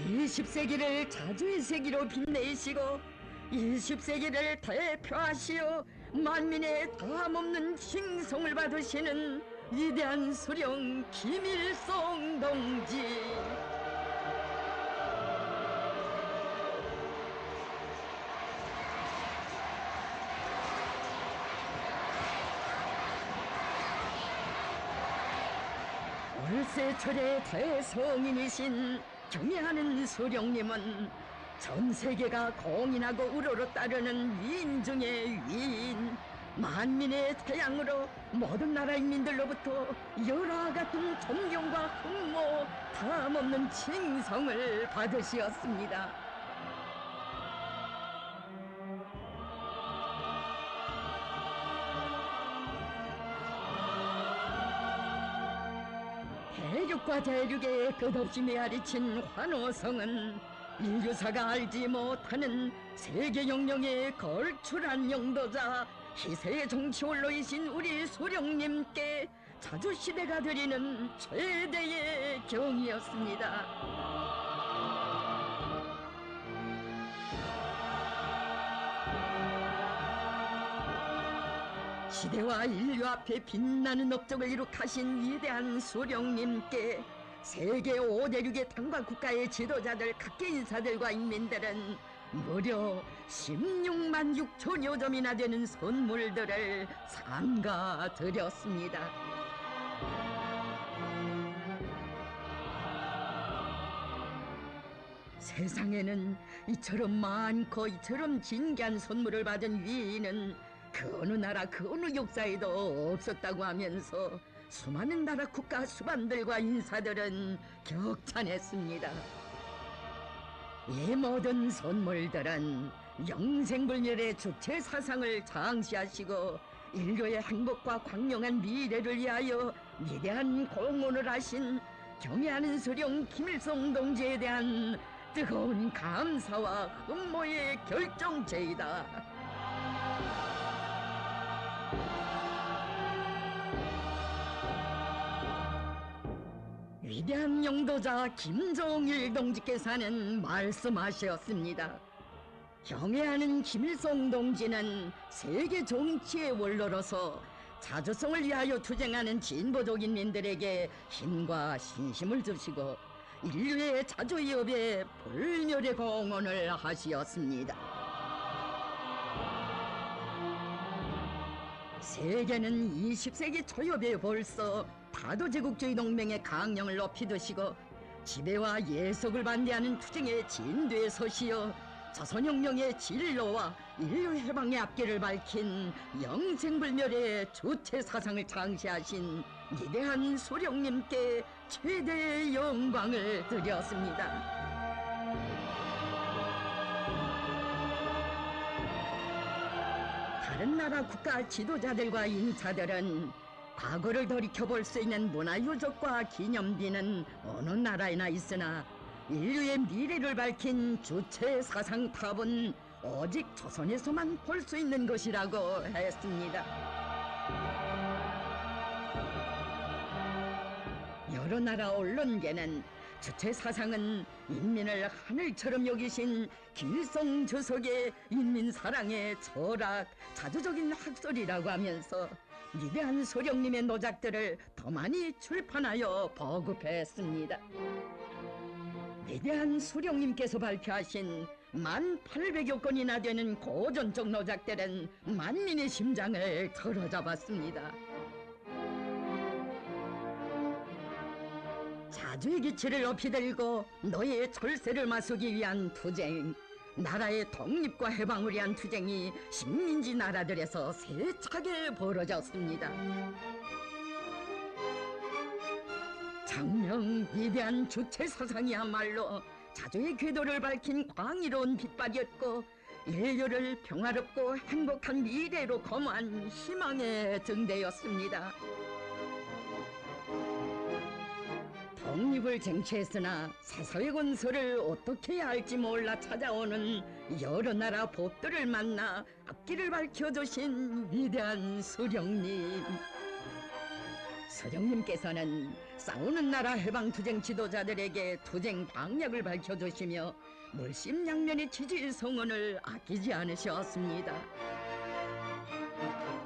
20세기를 자주의 세기로 빛내시고 20세기를 대표하시어 만민의 다함없는 칭송을 받으시는 위대한 수령 김일성 동지. 월세철의 대성인이신 경애하는 수령님은 전 세계가 공인하고 우러러 따르는 위인 중의 위인, 만민의 태양으로 모든 나라 인민들로부터 열화 같은 존경과 흠모, 다함없는 칭송을 받으시었습니다. 대륙과 대륙에 끝없이 메아리친 환호성은 인류사가 알지 못하는 세계 영령의 걸출한 영도자, 희세의 정치홀로이신 우리 수령님께 자주시대가 드리는 최대의 경이었습니다. 시대와 인류 앞에 빛나는 업적을 이룩하신 위대한 수령님께 세계 5대륙의 당과 국가의 지도자들, 각계 인사들과 인민들은 무려 16만 6천여 점이나 되는 선물들을 삼가 드렸습니다. 세상에는 이처럼 많고 이처럼 진귀한 선물을 받은 위인은 그 어느 나라 그 어느 역사에도 없었다고 하면서 수많은 나라 국가 수반들과 인사들은 격찬했습니다. 이 모든 선물들은 영생불멸의 주체 사상을 장시하시고 인류의 행복과 광명한 미래를 위하여 위대한 공헌을 하신 경애하는 수령 김일성 동지에 대한 뜨거운 감사와 흠모의 결정체이다. 위대한 영도자 김정일 동지께서는 말씀하셨습니다. 경애하는 김일성 동지는 세계 정치의 원로로서 자주성을 위하여 투쟁하는 진보적 인민들에게 힘과 신심을 주시고 인류의 자주위협에 불멸의 공헌을 하시었습니다. 세계는 20세기 초엽에 벌써 다도제국주의 동맹의 강령을 높이 드시고 지배와 예속을 반대하는 투쟁의 진도에 서시어 조선혁명의 진로와 인류 해방의 앞길을 밝힌 영생불멸의 주체 사상을 창시하신 위대한 수령님께 최대의 영광을 드렸습니다. 다른 나라 국가 지도자들과 인사들은 과거를 돌이켜볼 수 있는 문화유적과 기념비는 어느 나라에나 있으나 인류의 미래를 밝힌 주체 사상탑은 오직 조선에서만 볼 수 있는 것이라고 했습니다. 여러 나라 언론계는 주체 사상은 인민을 하늘처럼 여기신 김일성 주석의 인민사랑의 철학, 자주적인 학설이라고 하면서 위대한 수령님의 노작들을 더 많이 출판하여 보급했습니다. 위대한 수령님께서 발표하신 1800여 건이나 되는 고전적 노작들은 만민의 심장을 사로잡았습니다. 자주의 기치를 높이 들고 너의 철새를 맞서기 위한 투쟁, 나라의 독립과 해방을 위한 투쟁이 식민지 나라들에서 세차게 벌어졌습니다. 장명 위대한 주체 사상이야말로 자주의 궤도를 밝힌 광의로운 빛발이었고 인류를 평화롭고 행복한 미래로 거무한 희망의 등대였습니다. 독립을 쟁취했으나 사사회 건설을 어떻게 해야 할지 몰라 찾아오는 여러 나라 법들을 만나 앞길을 밝혀주신 위대한 수령님. 수령님께서는 싸우는 나라 해방투쟁 지도자들에게 투쟁 방향을 밝혀주시며 물심양면의 지지 성원을 아끼지 않으셨습니다.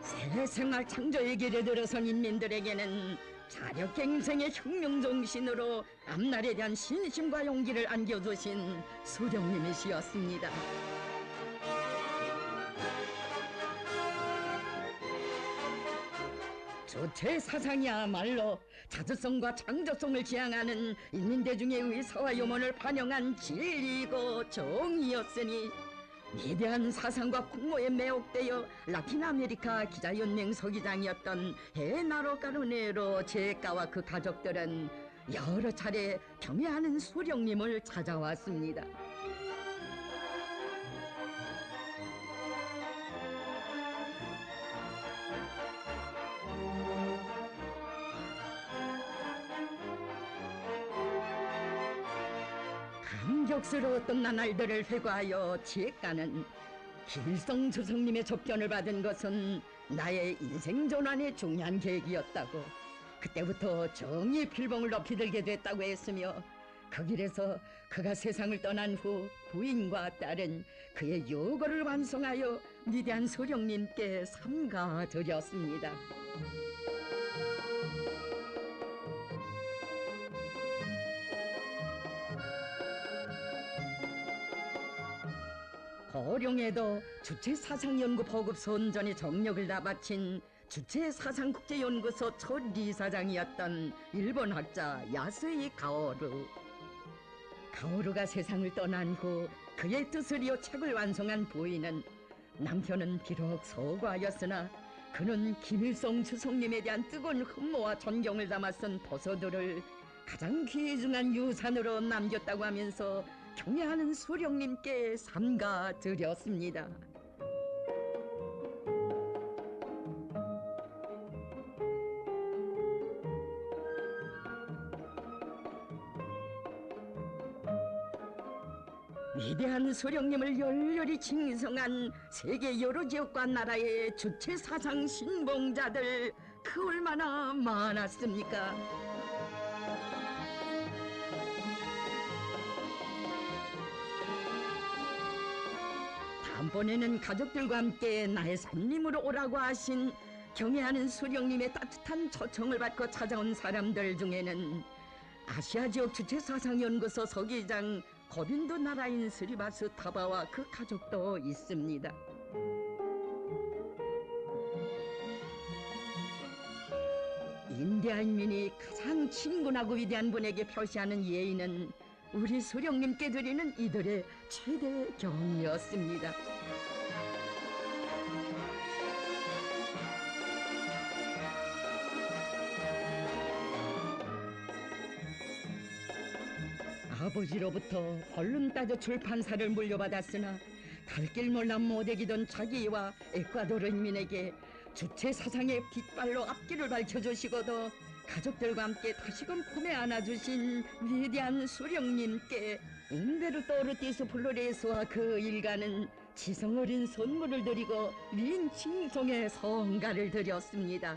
새 생활 창조의 길에 들어선 인민들에게는 자력갱생의 혁명정신으로 앞날에 대한 신심과 용기를 안겨주신 수령님이시였습니다. 주체 사상이야말로 자주성과 창조성을 지향하는 인민대중의 의사와 염원을 반영한 진리이고 정의였으니 위대한 사상과 풍모에 매혹되어 라틴 아메리카 기자연맹 서기장이었던 헤나로 까르네로 제가와 그 가족들은 여러 차례 경애하는 수령님을 찾아왔습니다. 감격스러웠던 나날들을 회고하여 지혜가는 김일성 주석님의 접견을 받은 것은 나의 인생 전환의 중요한 계기였다고, 그때부터 정의의 필봉을 높이 들게 됐다고 했으며, 그 길에서 그가 세상을 떠난 후 부인과 딸은 그의 요거를 완성하여 위대한 수령님께 삼가드렸습니다. 고령에도 주체사상연구 보급 선전에 정력을 다 바친 주체사상국제연구소 첫 이사장이었던 일본 학자 야스이 가오루. 가오루가 세상을 떠난 후 그의 뜻을 이어 책을 완성한 부인은 남편은 비록 서거하였으나 그는 김일성 주석님에 대한 뜨거운 흠모와 존경을 담아 쓴 도서들을 가장 귀중한 유산으로 남겼다고 하면서 경애하는 수령님께 삼가드렸습니다. 위대한 수령님을 열렬히 칭송한 세계 여러 지역과 나라의 주체 사상 신봉자들 그 얼마나 많았습니까? 다음번에는 가족들과 함께 나의 손님으로 오라고 하신 경애하는 수령님의 따뜻한 초청을 받고 찾아온 사람들 중에는 아시아 지역 주체사상연구소 서기장 고빈도 나라인 스리바스 타바와 그 가족도 있습니다. 인디아인민이 가장 친근하고 위대한 분에게 표시하는 예의는 우리 수령님께 드리는 이들의 최대 경이었습니다. 아버지로부터 벌룬 따져 출판사를 물려받았으나 갈 길 몰라 못애기던 자기와 에콰도르 인민에게 주체 사상의 빛발로 앞길을 밝혀주시고도 가족들과 함께 다시금 품에 안아주신 위대한 수령님께 움베르토 오르티스 플로레스와 그 일가는 지성어린 선물을 드리고 윈 칭송의 성가를 드렸습니다.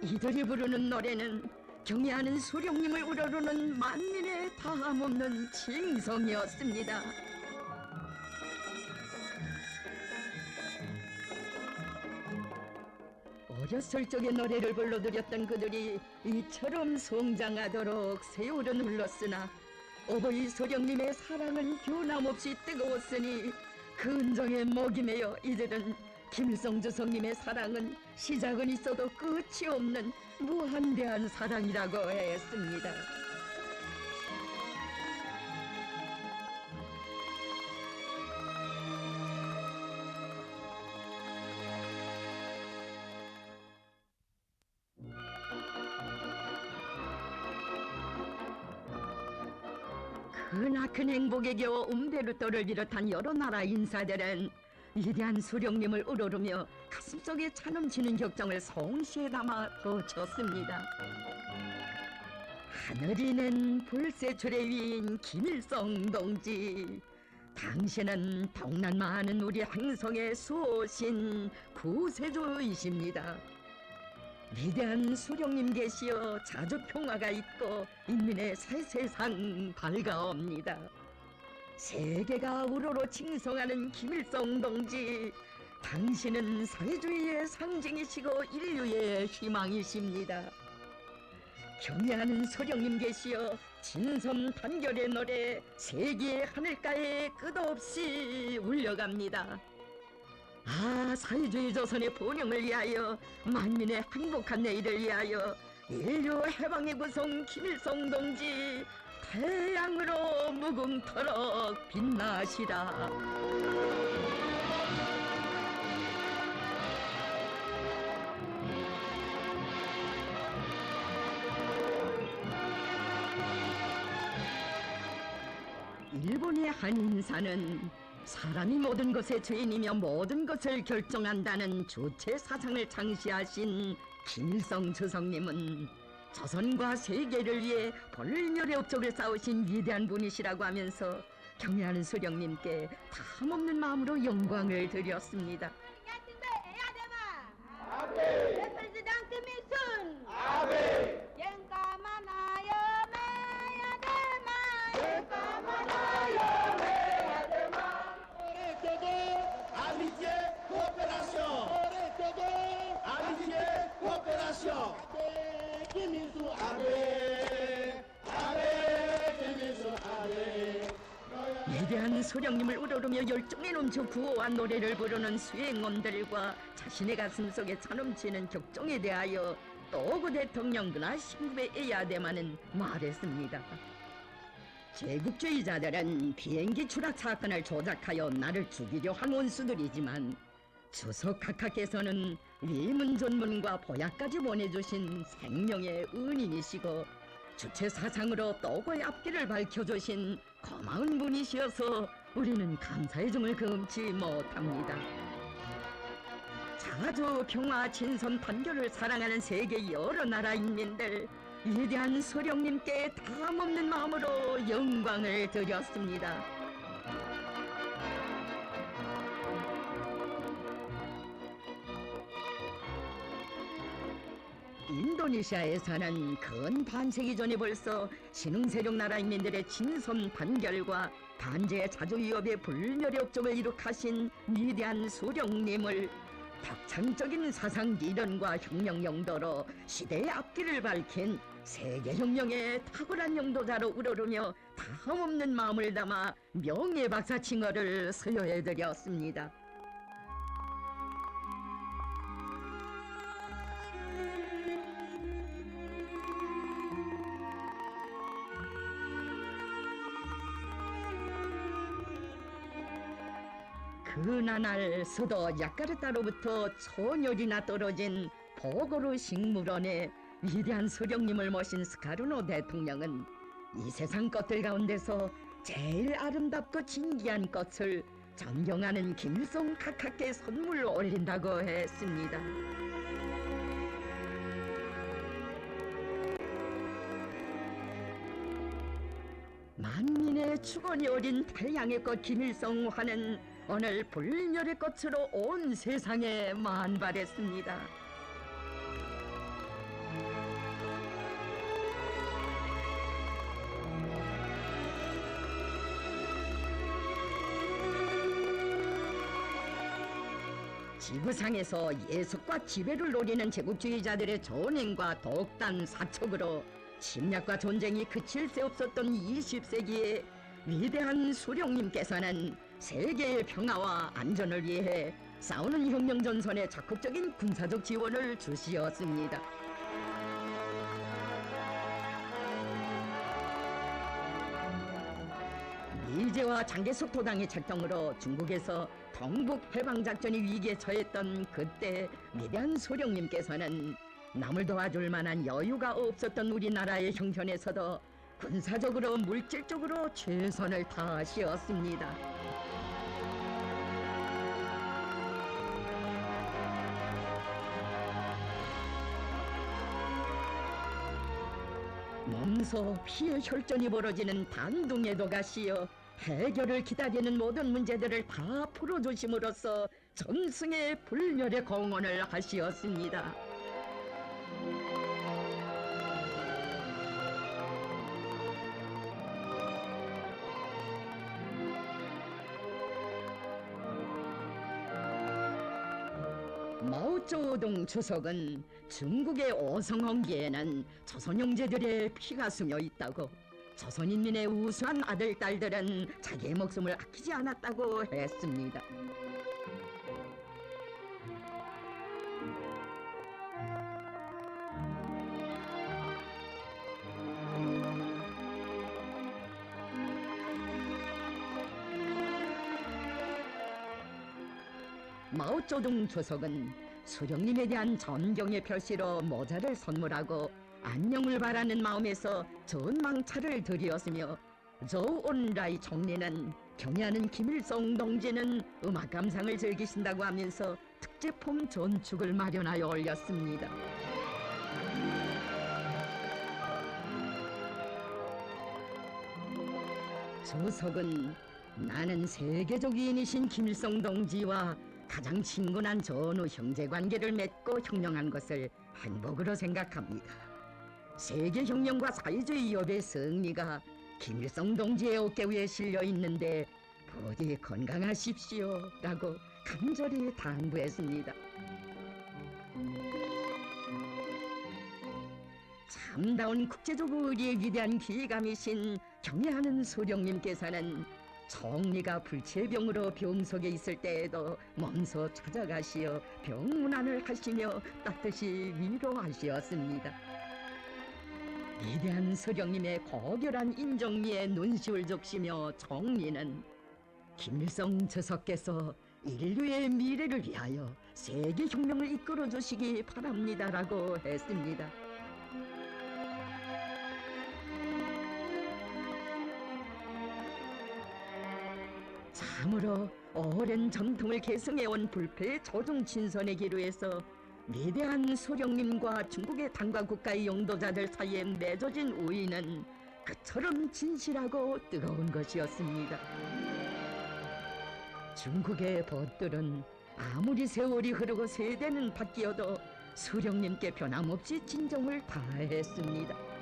이들이 부르는 노래는 경애하는 수령님을 우러르는 만민의 다함없는 칭송이었습니다. 어렸을 적에 노래를 불러드렸던 그들이 이처럼 성장하도록 세월은 흘렀으나 어버이 수령님의 사랑은 변함없이 뜨거웠으니 근정에 목이 메어 이들은 김일성 주석님의 사랑은 시작은 있어도 끝이 없는 무한대한 사랑이라고 했습니다. 크나큰 행복에 겨워 움베르토를 비롯한 여러 나라 인사들은 위대한 수령님을 우러르며 가슴속에 차넘치는 격정을 성시에 담아 거쳤습니다. 하늘이 낸 불세출의 위인 김일성 동지, 당신은 병난 많은 우리 행성의 수호신 구세주이십니다. 위대한 수령님 계시어 자주 평화가 있고 인민의 새 세상 밝아옵니다. 세계가 우러러 칭송하는 김일성 동지, 당신은 사회주의의 상징이시고 인류의 희망이십니다. 경애하는 소령님 계시어 진섬 단결의 노래 세계 하늘가에 끝없이 울려갑니다. 아, 사회주의 조선의 번영을 위하여, 만민의 행복한 내일을 위하여 인류 해방의 구성 김일성 동지, 태양으로 무궁토록 빛나시라. 일본의 한 인사는 사람이 모든 것의 주인이며 모든 것을 결정한다는 주체 사상을 창시하신 김일성 주석님은 조선과 세계를 위해 벌멸의 업적을 쌓으신 위대한 분이시라고 하면서 경애하는 수령님께 담없는 마음으로 영광을 드렸습니다. 위대한 수령님을 우러르며 열정에 넘쳐 구호한 노래를 부르는 수행원들과 자신의 가슴속에 차넘치는 격정에 대하여 또구 대통령 그날 신부의 에야데마는 말했습니다. 제국주의자들은 비행기 추락 사건을 조작하여 나를 죽이려 한 원수들이지만 주석 각하께서는 위문전문과 보약까지 보내주신 생명의 은인이시고 주체 사상으로 또고의 앞길을 밝혀주신 고마운 분이시어서 우리는 감사의 정을 금치 못합니다. 자주 평화 친선 단결을 사랑하는 세계 여러 나라 인민들, 위대한 수령님께 담없는 마음으로 영광을 드렸습니다. 인도네시아에서는 근 반세기 전에 벌써 신흥세력 나라 인민들의 친선 단결과 반제 자주 위협의 불멸의 업적을 이룩하신 위대한 수령님을 혁창적인 사상 이론과 혁명 용도로 시대의 앞길을 밝힌 세계혁명의 탁월한 용도자로 우러르며 다함없는 마음을 담아 명예박사 칭호를 수여해드렸습니다. 그나날 수도 야카르타로부터 천여리나 떨어진 보고르 식물원에 위대한 수령님을 모신 스카르노 대통령은 이 세상 꽃들 가운데서 제일 아름답고 진귀한 꽃을 존경하는 김일성 각하께 선물로 올린다고 했습니다. 만민의 축원이 어린 태양의 꽃 김일성화는 오늘 불멸의 꽃으로 온 세상에 만발했습니다. 지구상에서 예속과 지배를 노리는 제국주의자들의 전횡과 독단 사척으로 침략과 전쟁이 그칠 새 없었던 20세기에 위대한 수령님께서는 세계의 평화와 안전을 위해 싸우는 혁명 전선에 적극적인 군사적 지원을 주시었습니다. 미제와 장개석 도당의 책동으로 중국에서 동북 해방작전이 위기에 처했던 그때 위대한 수령님께서는 남을 도와줄 만한 여유가 없었던 우리나라의 형편에서도 군사적으로 물질적으로 최선을 다하시었습니다. 몸소 피의 혈전이 벌어지는 단둥에도 가시어 해결을 기다리는 모든 문제들을 다 풀어주심으로써 전승의 불멸의 공헌을 하시었습니다. 마오쩌둥 주석은 중국의 오성홍기에는 조선 형제들의 피가 스며 있다고, 조선인민의 우수한 아들, 딸들은 자기의 목숨을 아끼지 않았다고 했습니다. 마오쩌둥 주석은 수령님에 대한 존경의 표시로 모자를 선물하고 안녕을 바라는 마음에서 전망차를 드리었으며, 조온라이 총리는 경애하는 김일성 동지는 음악 감상을 즐기신다고 하면서 특제품 전축을 마련하여 올렸습니다. 주석은 나는 세계적 위인이신 김일성 동지와 가장 친근한 전후 형제관계를 맺고 혁명한 것을 행복으로 생각합니다. 세계혁명과 사회주의 협의 승리가 김일성 동지의 어깨 위에 실려 있는데 부디 건강하십시오 라고 간절히 당부했습니다. 참다운 국제적 의리의 위대한 기감이신 경애하는 수령님께서는 총리가 불치병으로 병석에 있을 때에도 몸소 찾아가시어 병문안을 하시며 따뜻이 위로하시었습니다. 위대한 수령님의 고결한 인정미에 눈시울 적시며 총리는 김일성 주석께서 인류의 미래를 위하여 세계혁명을 이끌어 주시기 바랍니다라고 했습니다. 참으로 오랜 전통을 계승해온 불패의 조중 친선의 기로에서 위대한 수령님과 중국의 당과 국가의 영도자들 사이에 맺어진 우애는 그처럼 진실하고 뜨거운 것이었습니다. 중국의 벗들은 아무리 세월이 흐르고 세대는 바뀌어도 수령님께 변함없이 진정을 다했습니다.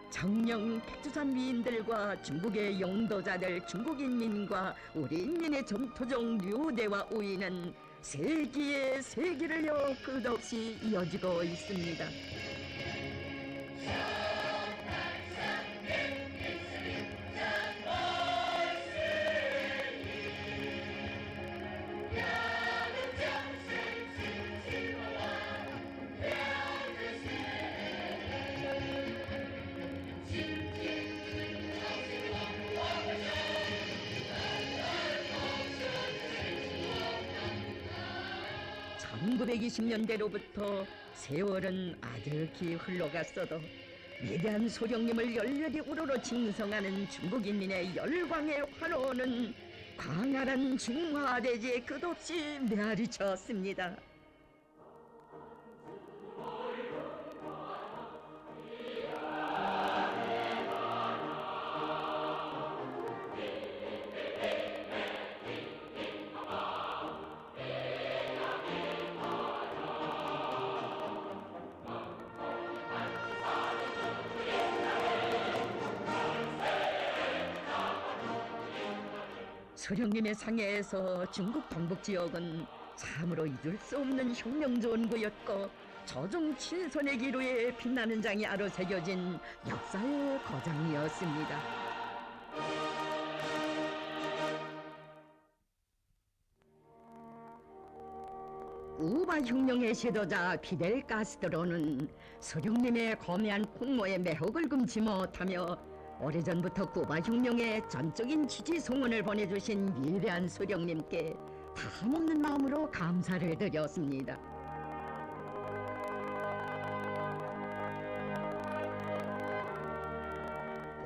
정령 백두산 위인들과 중국의 영도자들, 중국인민과 우리 인민의 전토적 류대와 우애는 세기의 세기를요 끝없이 이어지고 있습니다. (1920년대로부터) 세월은 아득히 흘러갔어도 위대한 소령님을 열렬히 우러러 칭송하는 중국인민의 열광의 환호는 광활한 중화대지에 끝없이 메아리쳤습니다. 수령님의 상해에서 중국 동북지역은 참으로 잊을 수 없는 혁명전구였고, 조중 친선의 기로에 빛나는 장이 아로 새겨진 역사의 거장이었습니다. 쿠바 혁명의 지도자 피델 카스트로는 수령님의 거대한 폭로에 매혹을 금치 못하며 오래전부터 쿠바 혁명의 전적인 지지 성원을 보내주신 위대한 수령님께 다함없는 마음으로 감사를 드렸습니다.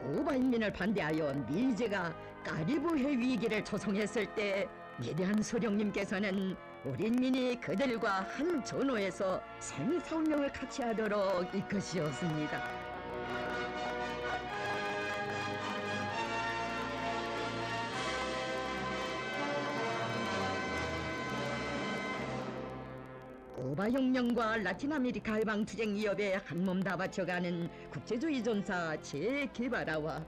쿠바 인민을 반대하여 미제가 카리브해 위기를 초성했을 때 위대한 수령님께서는 우린민이 그들과 한 전호에서 생사운명을 같이 하도록 이것이었습니다. 쿠바혁명과 라틴 아메리카 해방투쟁 위협에 한몸 다 바쳐가는 국제주의 전사 제 게바라와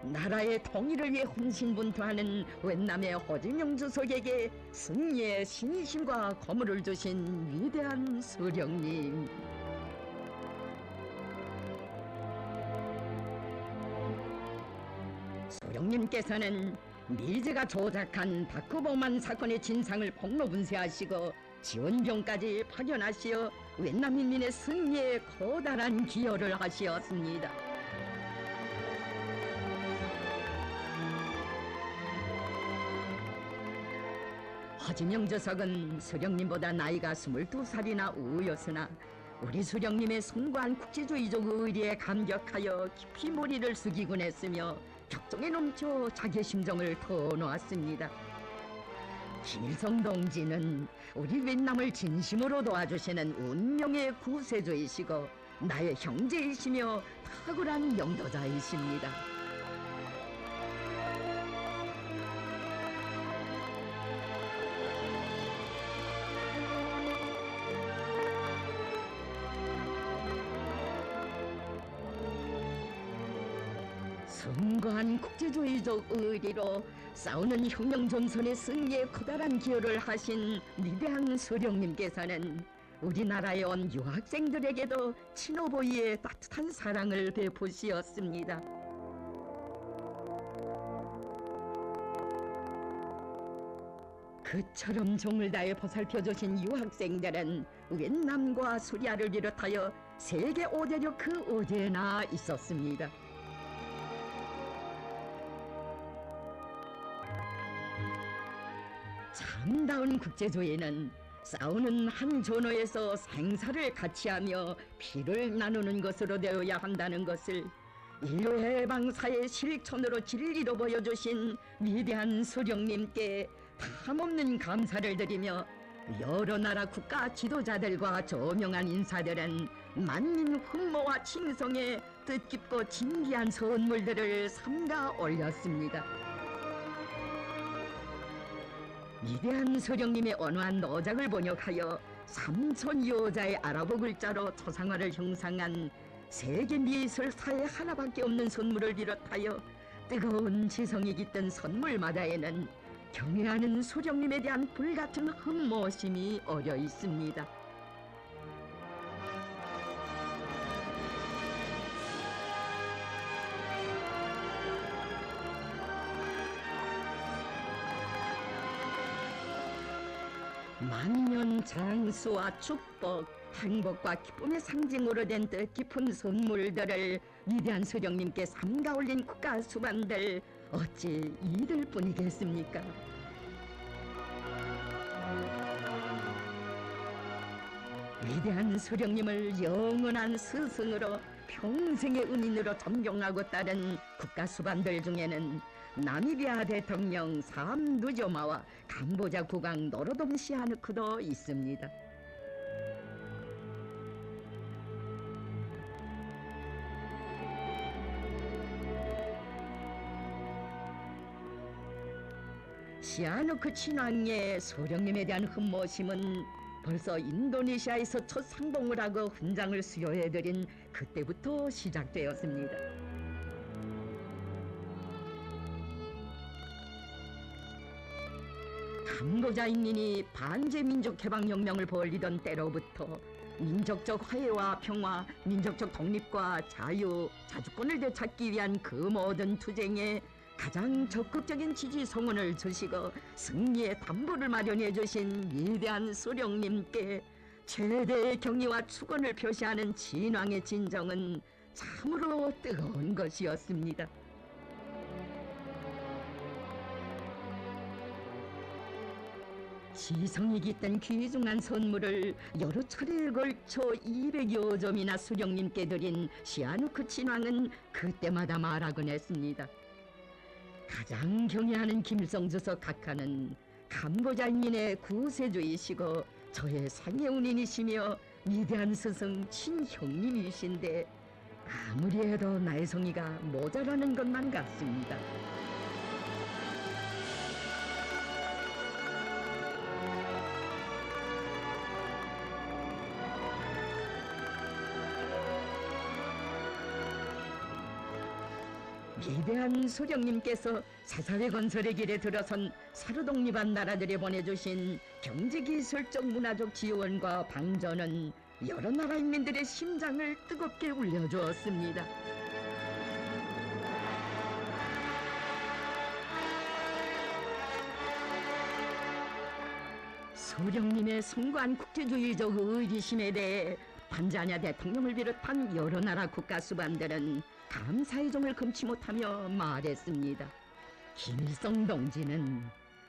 나라의 통일을 위해 혼신분투하는 웬남의 호진영 주석에게 승리의 신심과 거물을 주신 위대한 수령님. 수령님께서는 미제가 조작한 다크버만 사건의 진상을 폭로분쇄하시고 지원병까지 파견하시어 웬남 인민의 승리에 커다란 기여를 하시었습니다. 허진영 주석은 수령님보다 나이가 22살이나 우였으나 우리 수령님의 숭고한 국제주의적 의리에 감격하여 깊이 머리를 숙이곤 했으며 격정에 넘쳐 자기 심정을 터놓았습니다. 김일성 동지는 우리 웬남을 진심으로 도와주시는 운명의 구세주이시고 나의 형제이시며 탁월한 영도자이십니다. 숭고한 국제주의적 의리로 싸우는 혁명 전선의 승리에 커다란 기여를 하신 위대한 수령님께서는 우리나라에 온 유학생들에게도 친오보이의 따뜻한 사랑을 베푸시었습니다. 그처럼 정을 다해 보살펴주신 유학생들은 웬남과 수리아를 비롯하여 세계 5대륙 그 어디에나 있었습니다. 참다운 국제주의는 싸우는 한 전호에서 생사를 같이하며 피를 나누는 것으로 되어야 한다는 것을 인류 해방사의 실천으로 진리로 보여주신 위대한 수령님께 탐없는 감사를 드리며 여러 나라 국가 지도자들과 저명한 인사들은 만민 흠모와 칭송에 뜻깊고 진귀한 선물들을 삼가 올렸습니다. 위대한 수령님의 언어한 노작을 번역하여 3천 여자의 아랍어 글자로 초상화를 형상한 세계 미술사에 하나밖에 없는 선물을 비롯하여 뜨거운 지성이 깃든 선물마다에는 경애하는 수령님에 대한 불같은 흠모심이 어려 있습니다. 만년 장수와 축복, 행복과 기쁨의 상징으로 된 뜻깊은 선물들을 위대한 수령님께 삼가 올린 국가 수반들 어찌 이들뿐이겠습니까? 위대한 수령님을 영원한 스승으로 평생의 은인으로 존경하고 따른 국가 수반들 중에는 나미비아 대통령 삼 누조마와 캄보자 국왕 노로동 시하누크도 있습니다. 시하누크 친왕의 수령님에 대한 흠모심은 벌써 인도네시아에서 첫 상봉을 하고 훈장을 수여해드린 그때부터 시작되었습니다. 캄보자 인민이 반제민족 해방혁명을 벌이던 때로부터 민족적 화해와 평화, 민족적 독립과 자유, 자주권을 되찾기 위한 그 모든 투쟁에 가장 적극적인 지지 성원을 주시고 승리의 담보를 마련해 주신 위대한 수령님께 최대의 경의와 축원을 표시하는 진왕의 진정은 참으로 뜨거운 것이었습니다. 지성이 깃든 귀중한 선물을 여러 차례에 걸쳐 200여 점이나 수령님께 드린 시하누크 친왕은 그때마다 말하곤 했습니다. 가장 경애하는 김일성 주석 각하는 감고자 인민의 구세주이시고 저의 상해운인이시며 위대한 스승 친형님이신데 아무리 해도 나의 성의가 모자라는 것만 같습니다. 위대한 소령님께서 사사회 건설의 길에 들어선 사르독립한 나라들에 보내주신 경제기술적 문화적 지원과 방전은 여러 나라 인민들의 심장을 뜨겁게 울려주었습니다. 소령님의 숭고한 국제주의적 의리심에 대해 탄자니아 대통령을 비롯한 여러 나라 국가 수반들은 감사의 종을 금치 못하며 말했습니다. 김일성 동지는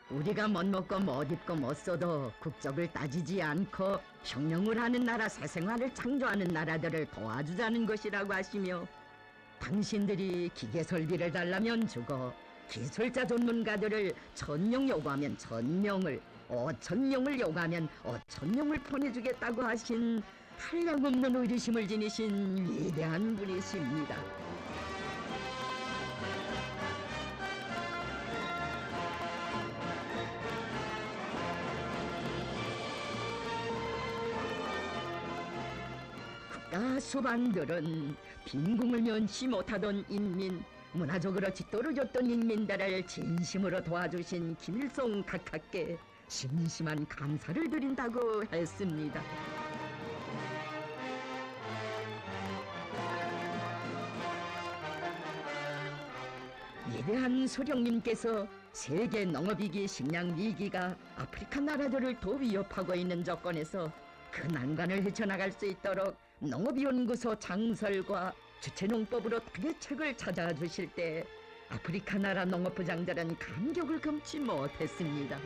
우리가 못 먹고 못 입고 못 써도 국적을 따지지 않고 평영을 하는 나라 사생활을 창조하는 나라들을 도와주자는 것이라고 하시며 당신들이 기계 설비를 달라면 주고 기술자 전문가들을 1000명 요구하면 1000명을 5000명을 요구하면 5000명을 보내주겠다고 하신 한량없는 의리심을 지니신 위대한 분이십니다. 국가 수반들은 빈궁을 면치 못하던 인민, 문화적으로 뒤떨어졌던 인민들을 진심으로 도와주신 김일성 각하께 심심한 감사를 드린다고 했습니다. 위대한 소령님께서 세계 농업위기, 식량위기가 아프리카 나라들을 더 위협하고 있는 조건에서 그 난관을 헤쳐나갈 수 있도록 농업연구소 창설과 주체농법으로 타개책을 찾아주실 때 아프리카 나라 농업부장들은 감격을 금치 못했습니다.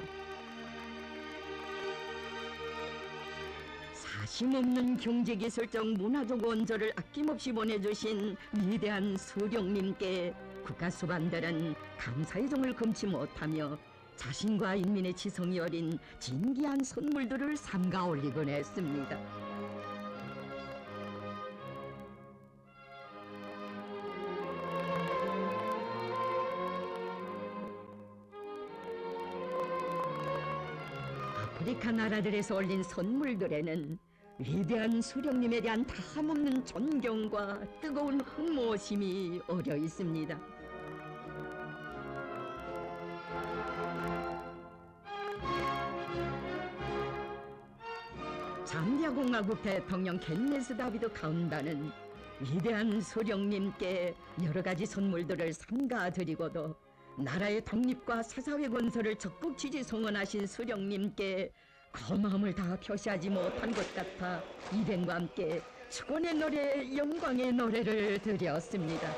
사심없는 경제기술적 문화적 원조를 아낌없이 보내주신 위대한 수령님께 국가 수반들은 감사의 종을 금치 못하며 자신과 인민의 지성이 어린 진귀한 선물들을 삼가 올리곤 했습니다. 아프리카 나라들에서 올린 선물들에는 위대한 수령님에 대한 다함없는 존경과 뜨거운 흠모심이 어려 있습니다. 잠비아 공화국 대통령 켄네스 다비드 카운다는 위대한 소령님께 여러 가지 선물들을 삼가 드리고도 나라의 독립과 사사회 건설을 적극 지지 성원하신 소령님께 고마움을 다 표시하지 못한 것 같아 이벤과 함께 축원의 노래, 영광의 노래를 드렸습니다.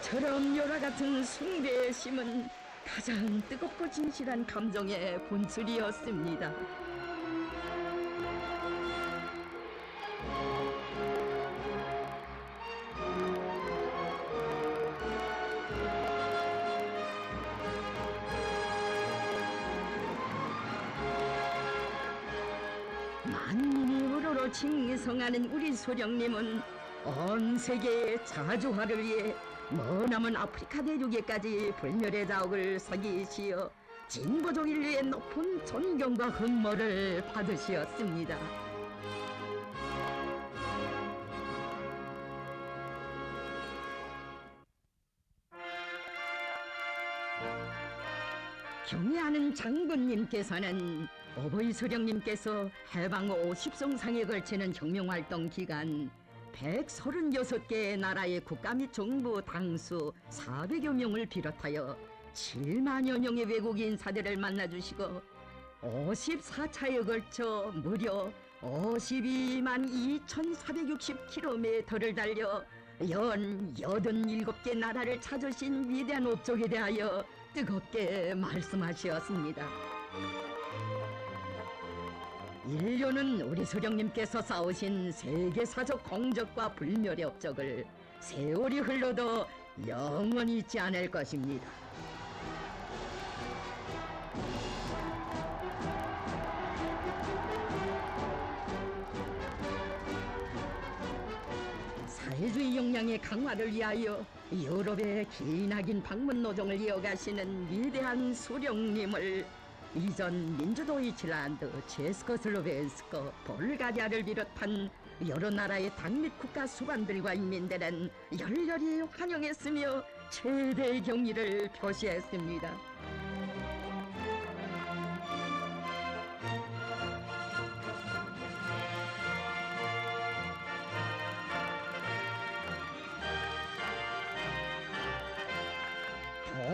이처럼 요라 같은 숭배의 심은 가장 뜨겁고 진실한 감정의 본술이었습니다. 만민이 우러러 칭송하는 우리 소령님은 온 세계의 자주화를 위해 머나먼 아프리카 대륙에까지 불멸의 자욱을 서기시어 진보적 인류의 높은 존경과 흠모를 받으시었습니다. 경애하는 장군님께서는 오보이 소령님께서 해방 후 50성상에 걸치는 혁명활동 기간 136개의 나라의 국가 및 정부 당수 400여 명을 비롯하여 7만여 명의 외국 인사들을 만나주시고 54차에 걸쳐 무려 52만 2,460km를 달려 연 87개 나라를 찾으신 위대한 업적에 대하여 뜨겁게 말씀하시었습니다. 인류는 우리 수령님께서 쌓으신 세계사적 공적과 불멸의 업적을 세월이 흘러도 영원히 잊지 않을 것입니다. 사회주의 역량의 강화를 위하여 유럽의 기나긴 방문 노정을 이어가시는 위대한 수령님을 이전 민주도이칠란드, 체스코슬로벤스크, 볼가리아를 비롯한 여러 나라의 당립 국가 수반들과 인민들은 열렬히 환영했으며 최대의 경의를 표시했습니다.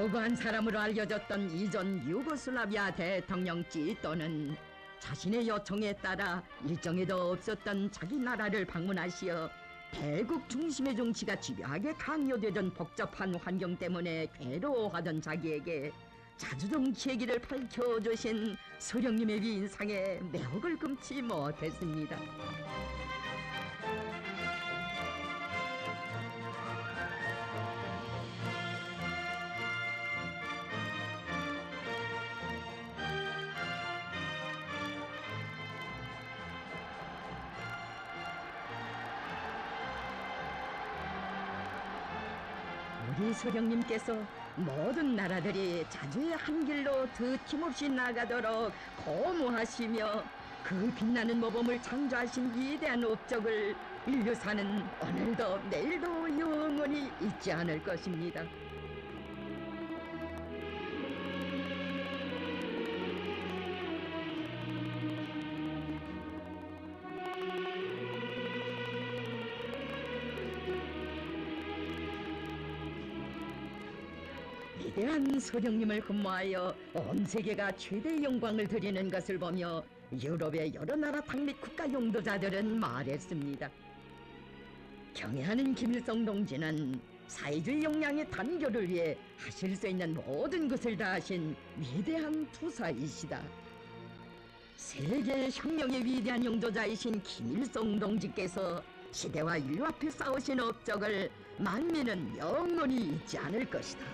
도구한 사람으로 알려졌던 이전 유고슬라비아 대통령 지또는 자신의 요청에 따라 일정에도 없었던 자기 나라를 방문하시어 대국 중심의 정치가 집요하게 강요되던 복잡한 환경 때문에 괴로워하던 자기에게 자주정치의 길을 밝혀주신 수령님의 위인상에 매혹을 금치 못했습니다. 우리 수령님께서 모든 나라들이 자주의 한 길로 드팀없이 나가도록 고무하시며 그 빛나는 모범을 창조하신 위대한 업적을 인류사는 오늘도 내일도 영원히 잊지 않을 것입니다. 위대한 수령님을 근무하여 온 세계가 최대의 영광을 드리는 것을 보며 유럽의 여러 나라 당립 국가 용도자들은 말했습니다. 경애하는 김일성 동지는 사회주의 역량의 단결을 위해 하실 수 있는 모든 것을 다하신 위대한 투사이시다. 세계 혁명의 위대한 용도자이신 김일성 동지께서 시대와 인류 앞에 싸우신 업적을 만민은 영원히 잊지 않을 것이다.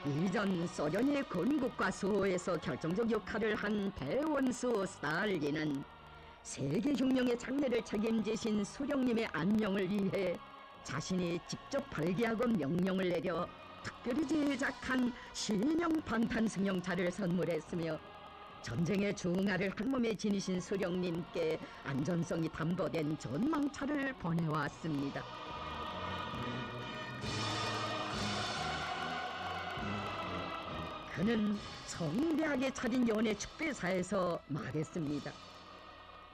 이전 소련의 건국과 수호에서 결정적 역할을 한 대원수 스탈린은 세계혁명의 장래를 책임지신 수령님의 안녕을 위해 자신이 직접 발기하고 명령을 내려 특별히 제작한 신형 방탄승용차를 선물했으며 전쟁의 중화를 한몸에 지니신 수령님께 안전성이 담보된 전망차를 보내왔습니다. 그는 성대하게 차린 연애 축배사에서 말했습니다.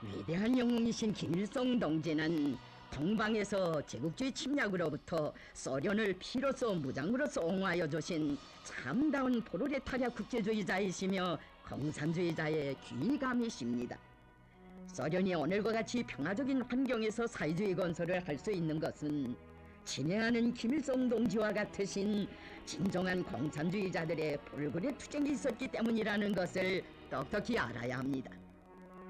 위대한 영웅이신 김일성 동지는 동방에서 제국주의 침략으로부터 소련을 피로써 무장으로서 옹호하여 주신 참다운 프롤레타리아 국제주의자이시며 공산주의자의 귀감이십니다. 소련이 오늘과 같이 평화적인 환경에서 사회주의 건설을 할 수 있는 것은 친애하는 김일성 동지와 같으신 진정한 공산주의자들의 볼거리 투쟁이 있었기 때문이라는 것을 똑똑히 알아야 합니다.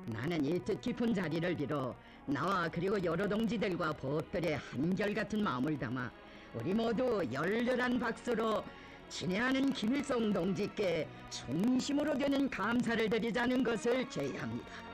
나는 이 뜻깊은 자리를 빌어 나와 그리고 여러 동지들과 부업들의 한결같은 마음을 담아 우리 모두 열렬한 박수로 친애하는 김일성 동지께 중심으로 되는 감사를 드리자는 것을 제의합니다.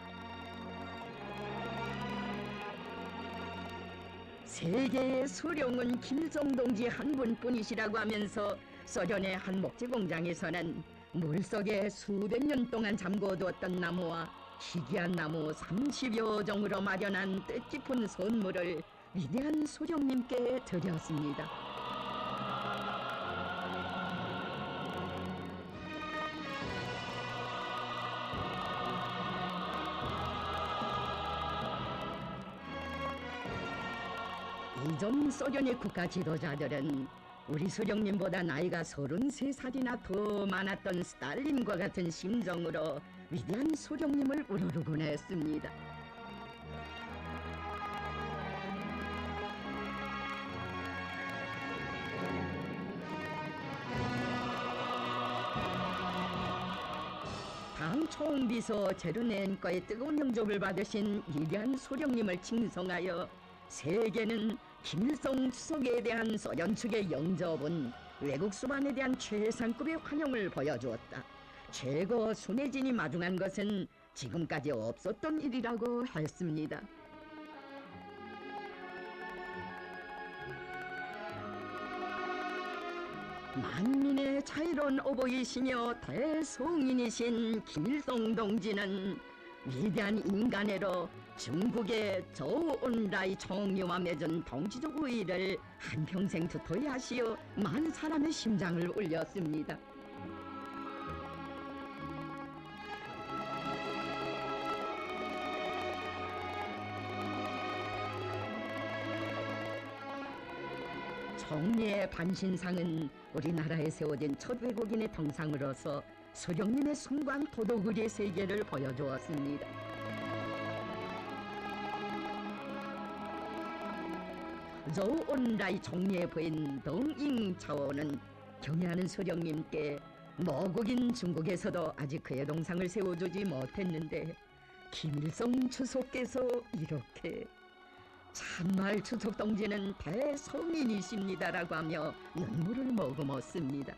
세계의 수령은 김일성 동지 한 분뿐이시라고 하면서 소련의 한 목재 공장에서는 물속에 수백 년 동안 잠궈두었던 나무와 희귀한 나무 30여 종으로 마련한 뜻깊은 선물을 위대한 수령님께 드렸습니다. 이전 소련의 국가 지도자들은 우리 수령님보다 나이가 33살이나 더 많았던 스탈린과 같은 심정으로 위대한 수령님을 우러르곤 했습니다. 당 총비서 제르넨과의 뜨거운 영접을 받으신 위대한 수령님을 칭송하여 세계는 김일성 주석에 대한 소련 측의 영접은 외국 수반에 대한 최상급의 환영을 보여주었다. 최고 순회진이 마중한 것은 지금까지 없었던 일이라고 했습니다. 만민의 자유로운 어버이시며 대성인이신 김일성 동지는 위대한 인간애로 중국의 조은라이 총리와 맺은 동지적 우위를 한평생 두터이 하시어 많은 사람의 심장을 울렸습니다. 총리의 반신상은 우리나라에 세워진 첫 외국인의 동상으로서 수령님의 숭고한 도덕의리의 세계를 보여주었습니다. 조은라이 총리의 부인 덩잉차오는 경애하는 수령님께 모국인 중국에서도 아직 그의 동상을 세워주지 못했는데 김일성 주석께서 이렇게 참말 주석 동지는 대성인이십니다라고 하며 눈물을 머금었습니다.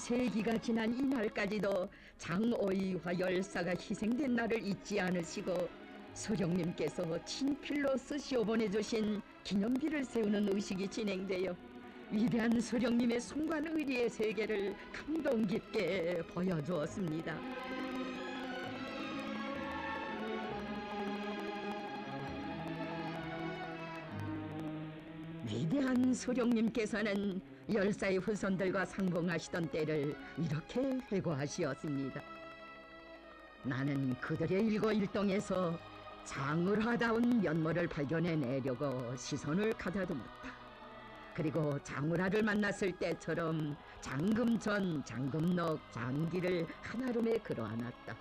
반세기가 지난 이날까지도 장오이화 열사가 희생된 날을 잊지 않으시고 수령님께서 친필로 쓰시어 보내주신 기념비를 세우는 의식이 진행되어 위대한 수령님의 숭고한 의리의 세계를 감동 깊게 보여주었습니다. 위대한 수령님께서는 열사의 후손들과 상봉하시던 때를 이렇게 회고하시었습니다. 나는 그들의 일거일동에서 장을하다운 면모를 발견해내려고 시선을 가다듬었다. 그리고 장을하를 만났을 때처럼 장금전, 장금록, 장기를 한아름에 그려안았다.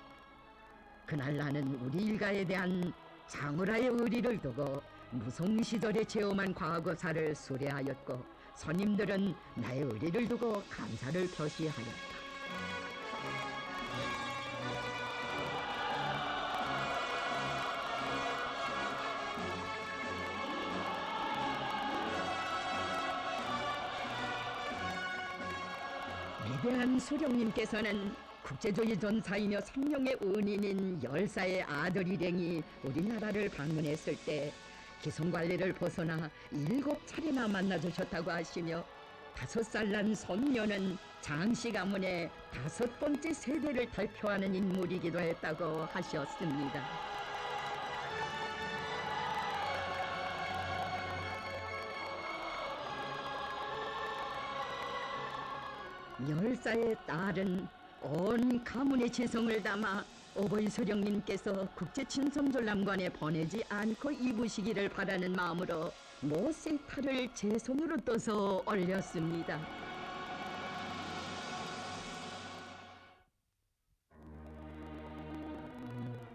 그날 나는 우리 일가에 대한 장을하의 의리를 두고 무성 시절에 체험한 과거사를 수레하였고 선임들은 나의 의리를 두고 감사를 표시하였다. 위대한 수령님께서는 국제주의 전사이며 생명의 은인인 열사의 아들 일행이 우리나라를 방문했을 때 기성관리를 벗어나 7차례나 만나주셨다고 하시며 5살 난 손녀는 장씨 가문의 5번째 세대를 대표하는 인물이기도 했다고 하셨습니다. 열사의 딸은 온 가문의 재성을 담아 어버이 수령님께서 국제친선전람관에 보내지 않고 입으시기를 바라는 마음으로 못의 탈을 제 손으로 떠서 올렸습니다.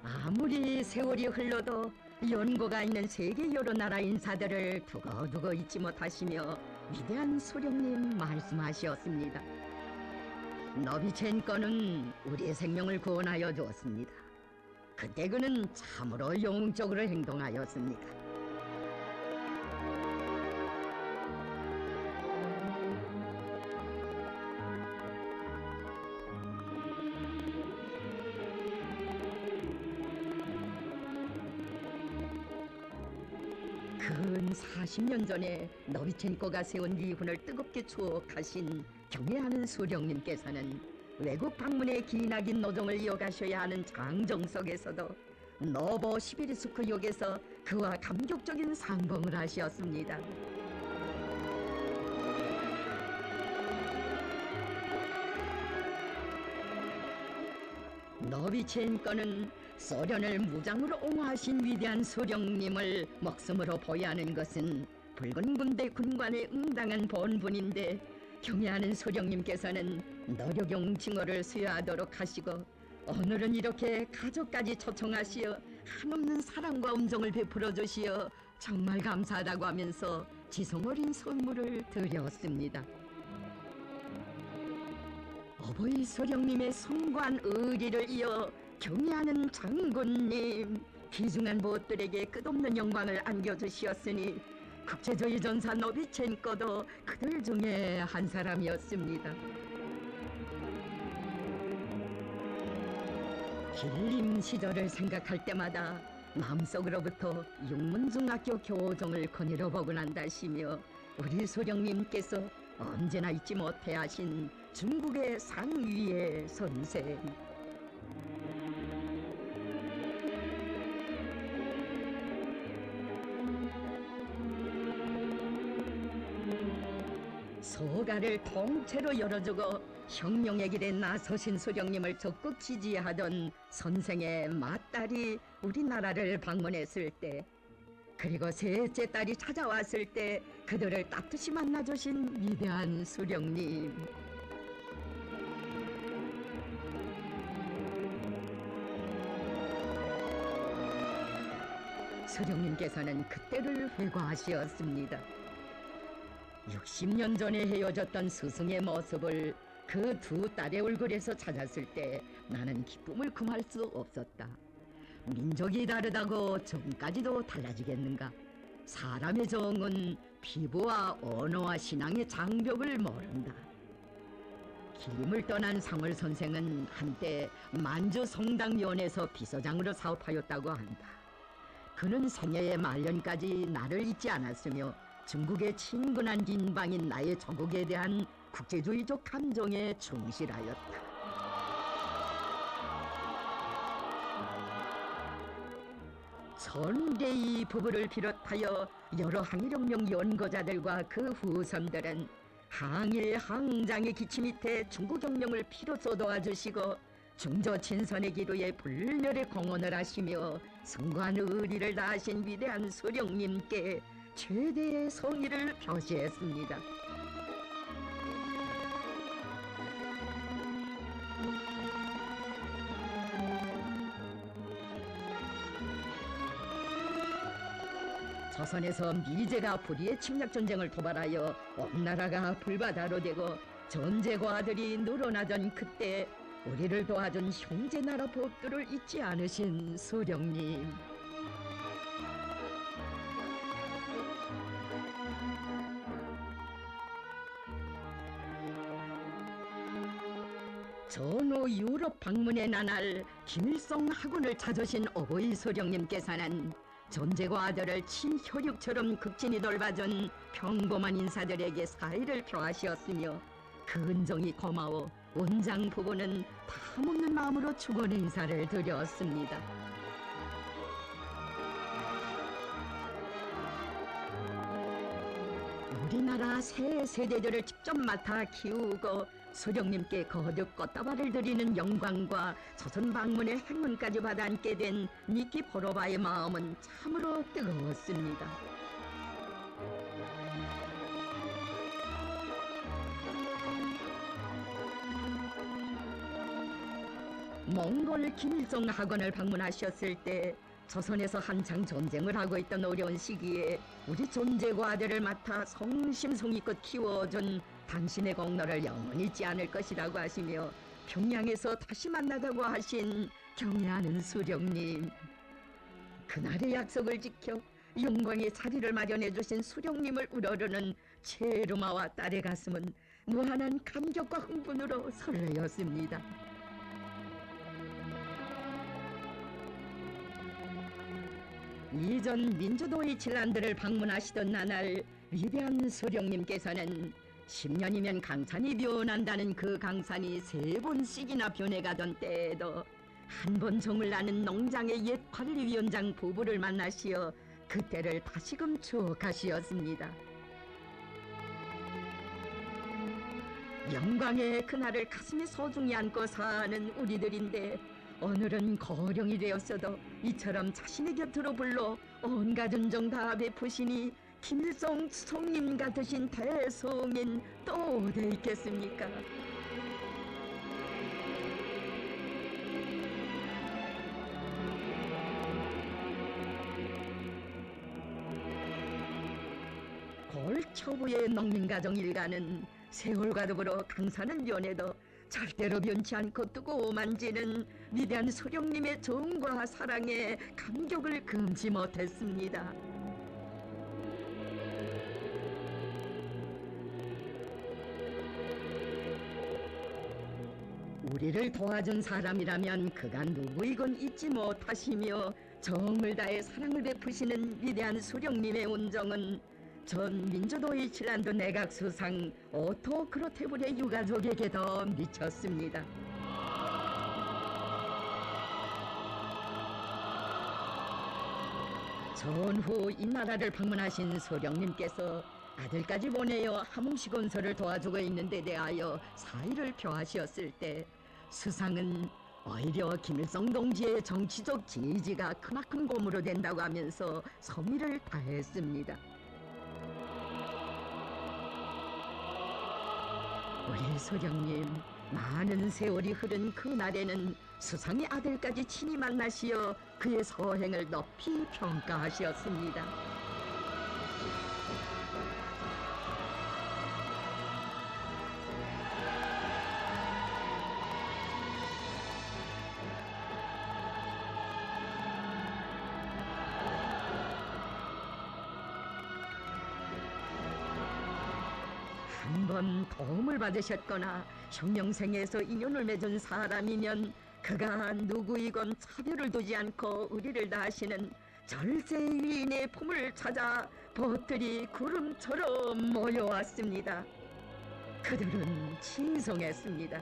아무리 세월이 흘러도 연고가 있는 세계 여러 나라 인사들을 두고두고 잊지 못하시며 위대한 수령님 말씀하셨습니다. 노비첸거는 우리의 생명을 구원하여 주었습니다. 그때 그는 참으로 영웅적으로 행동하였습니다. 근 40년 전에 노비첸코가 세운 미훈을 뜨겁게 추억하신 경애하는 수령님께서는 외국 방문의 기나긴 노정을 이어가셔야 하는 장정 속에서도 노보시비리스크 역에서 그와 감격적인 상봉을 하셨습니다. 노비첸거는 소련을 무장으로 옹호하신 위대한 소령님을 목숨으로 보유하는 것은 붉은 군대 군관의 응당한 본분인데, 경애하는 소령님께서는 노력용 징호를 수여하도록 하시고 오늘은 이렇게 가족까지 초청하시어 한없는 사랑과 음정을 베풀어 주시어 정말 감사하다고 하면서 지성 어린 선물을 드렸습니다. 어버이 소령님의 숭고한 의리를 이어 경애하는 장군님, 귀중한 무엇들에게 끝없는 영광을 안겨주시었으니 국제주의 전사 노비첸코도 그들 중에 한 사람이었습니다. 길림 시절을 생각할 때마다 마음속으로부터 육문중학교 교종을 거닐어 보곤 한다시며 우리 소령님께서 언제나 잊지 못해 하신 중국의 상위의 선생, 소가를 통째로 열어주고 혁명의 길에 나서신 소령님을 적극 지지하던 선생의 맏딸이 우리나라를 방문했을 때, 그리고 셋째 딸이 찾아왔을 때 그들을 따뜻이 만나주신 위대한 소령님, 소령님께서는 그때를 회고하시었습니다. 60년 전에 헤어졌던 스승의 모습을 그 두 딸의 얼굴에서 찾았을 때 나는 기쁨을 금할 수 없었다. 민족이 다르다고 정까지도 달라지겠는가? 사람의 정은 피부와 언어와 신앙의 장벽을 모른다. 길림을 떠난 상월 선생은 한때 만주 성당위원회에서 비서장으로 사업하였다고 한다. 그는 생애의 말년까지 나를 잊지 않았으며 중국의 친근한 인방인 나의 조국에 대한 국제주의적 감정에 충실하였다. 손대이 부부를 비롯하여 여러 항일혁명 연구자들과 그 후손들은 항일 항장의 기치 밑에 중국혁명을 피로써 도와주시고 중조친선의 기도에 불멸의 공헌을 하시며 숭고한 의리를 다하신 위대한 소령님께 최대의 성의를 표시했습니다. 조선에서 미제가 불의의 침략전쟁을 도발하여 온 나라가 불바다로 되고 전제과들이 늘어나던 그때 우리를 도와준 형제나라 법들을 잊지 않으신 소령님, 전후 유럽 방문의 나날 김일성 학원을 찾으신 어버이 소령님께서는 존재과 아들을 친혈육처럼 극진히 돌봐준 평범한 인사들에게 사의를 표하시었으며 그 은정이 고마워 원장 부부는 탐없는 마음으로 축원의 인사를 드렸습니다. 우리나라 새 세대들을 직접 맡아 키우고 소령님께 거듭 꽃다발을 드리는 영광과 조선 방문의 행운까지 받아 안게 된 니키포로바의 마음은 참으로 뜨거웠습니다. 몽골 김일성 학원을 방문하셨을 때 조선에서 한창 전쟁을 하고 있던 어려운 시기에 우리 존재과 아들을 맡아 성심성의껏 키워준 당신의 공로를 영원히 잊지 않을 것이라고 하시며 평양에서 다시 만나자고 하신 경애하는 수령님, 그날의 약속을 지켜 영광의 자리를 마련해 주신 수령님을 우러르는 체르마와 딸의 가슴은 무한한 감격과 흥분으로 설레었습니다. 이전 민주도의 칠란들을 방문하시던 나날 위대한 소령님께서는 10년이면 강산이 변한다는 그 강산이 3번씩이나 변해가던 때에도 한 번 정을 나는 농장의 옛 관리위원장 부부를 만나시어 그때를 다시금 추억하시었습니다. 영광의 그날을 가슴에 소중히 안고 사는 우리들인데 오늘은 거령이 되었어도 이처럼 자신의 곁으로 불러 온갖 은정 다 베푸시니 김일성 주성님 같으신 대성인 또 어디 있겠습니까? 골초부의 농민가정 일가는 세월과 더불어 강산을 연해도 절대로 변치 않고 뜨거워만지는 위대한 소령님의 정과 사랑에 감격을 금치 못했습니다. 우리를 도와준 사람이라면 그가 누구이건 잊지 못하시며 정을 다해 사랑을 베푸시는 위대한 소령님의 온정은 전 민주도이칠란드 내각 수상 오토 크로테블의 유가족에게도 미쳤습니다. 전후 이 나라를 방문하신 소령님께서 아들까지 보내어 하몽시 건설을 도와주고 있는 데 대하여 사의를 표하시었을 때 수상은 오히려 김일성 동지의 정치적 지지가 크나큰 고무로 된다고 하면서 서미를 다했습니다. 우리 소령님, 많은 세월이 흐른 그날에는 수상의 아들까지 친히 만나시어 그의 서행을 높이 평가하셨습니다. 한번 도움을 받으셨거나 혁명생에서 인연을 맺은 사람이면 그가 누구이건 차별을 두지 않고 의리를 다하시는 절세의 위인의 품을 찾아 벗들이 구름처럼 모여왔습니다. 그들은 친송했습니다.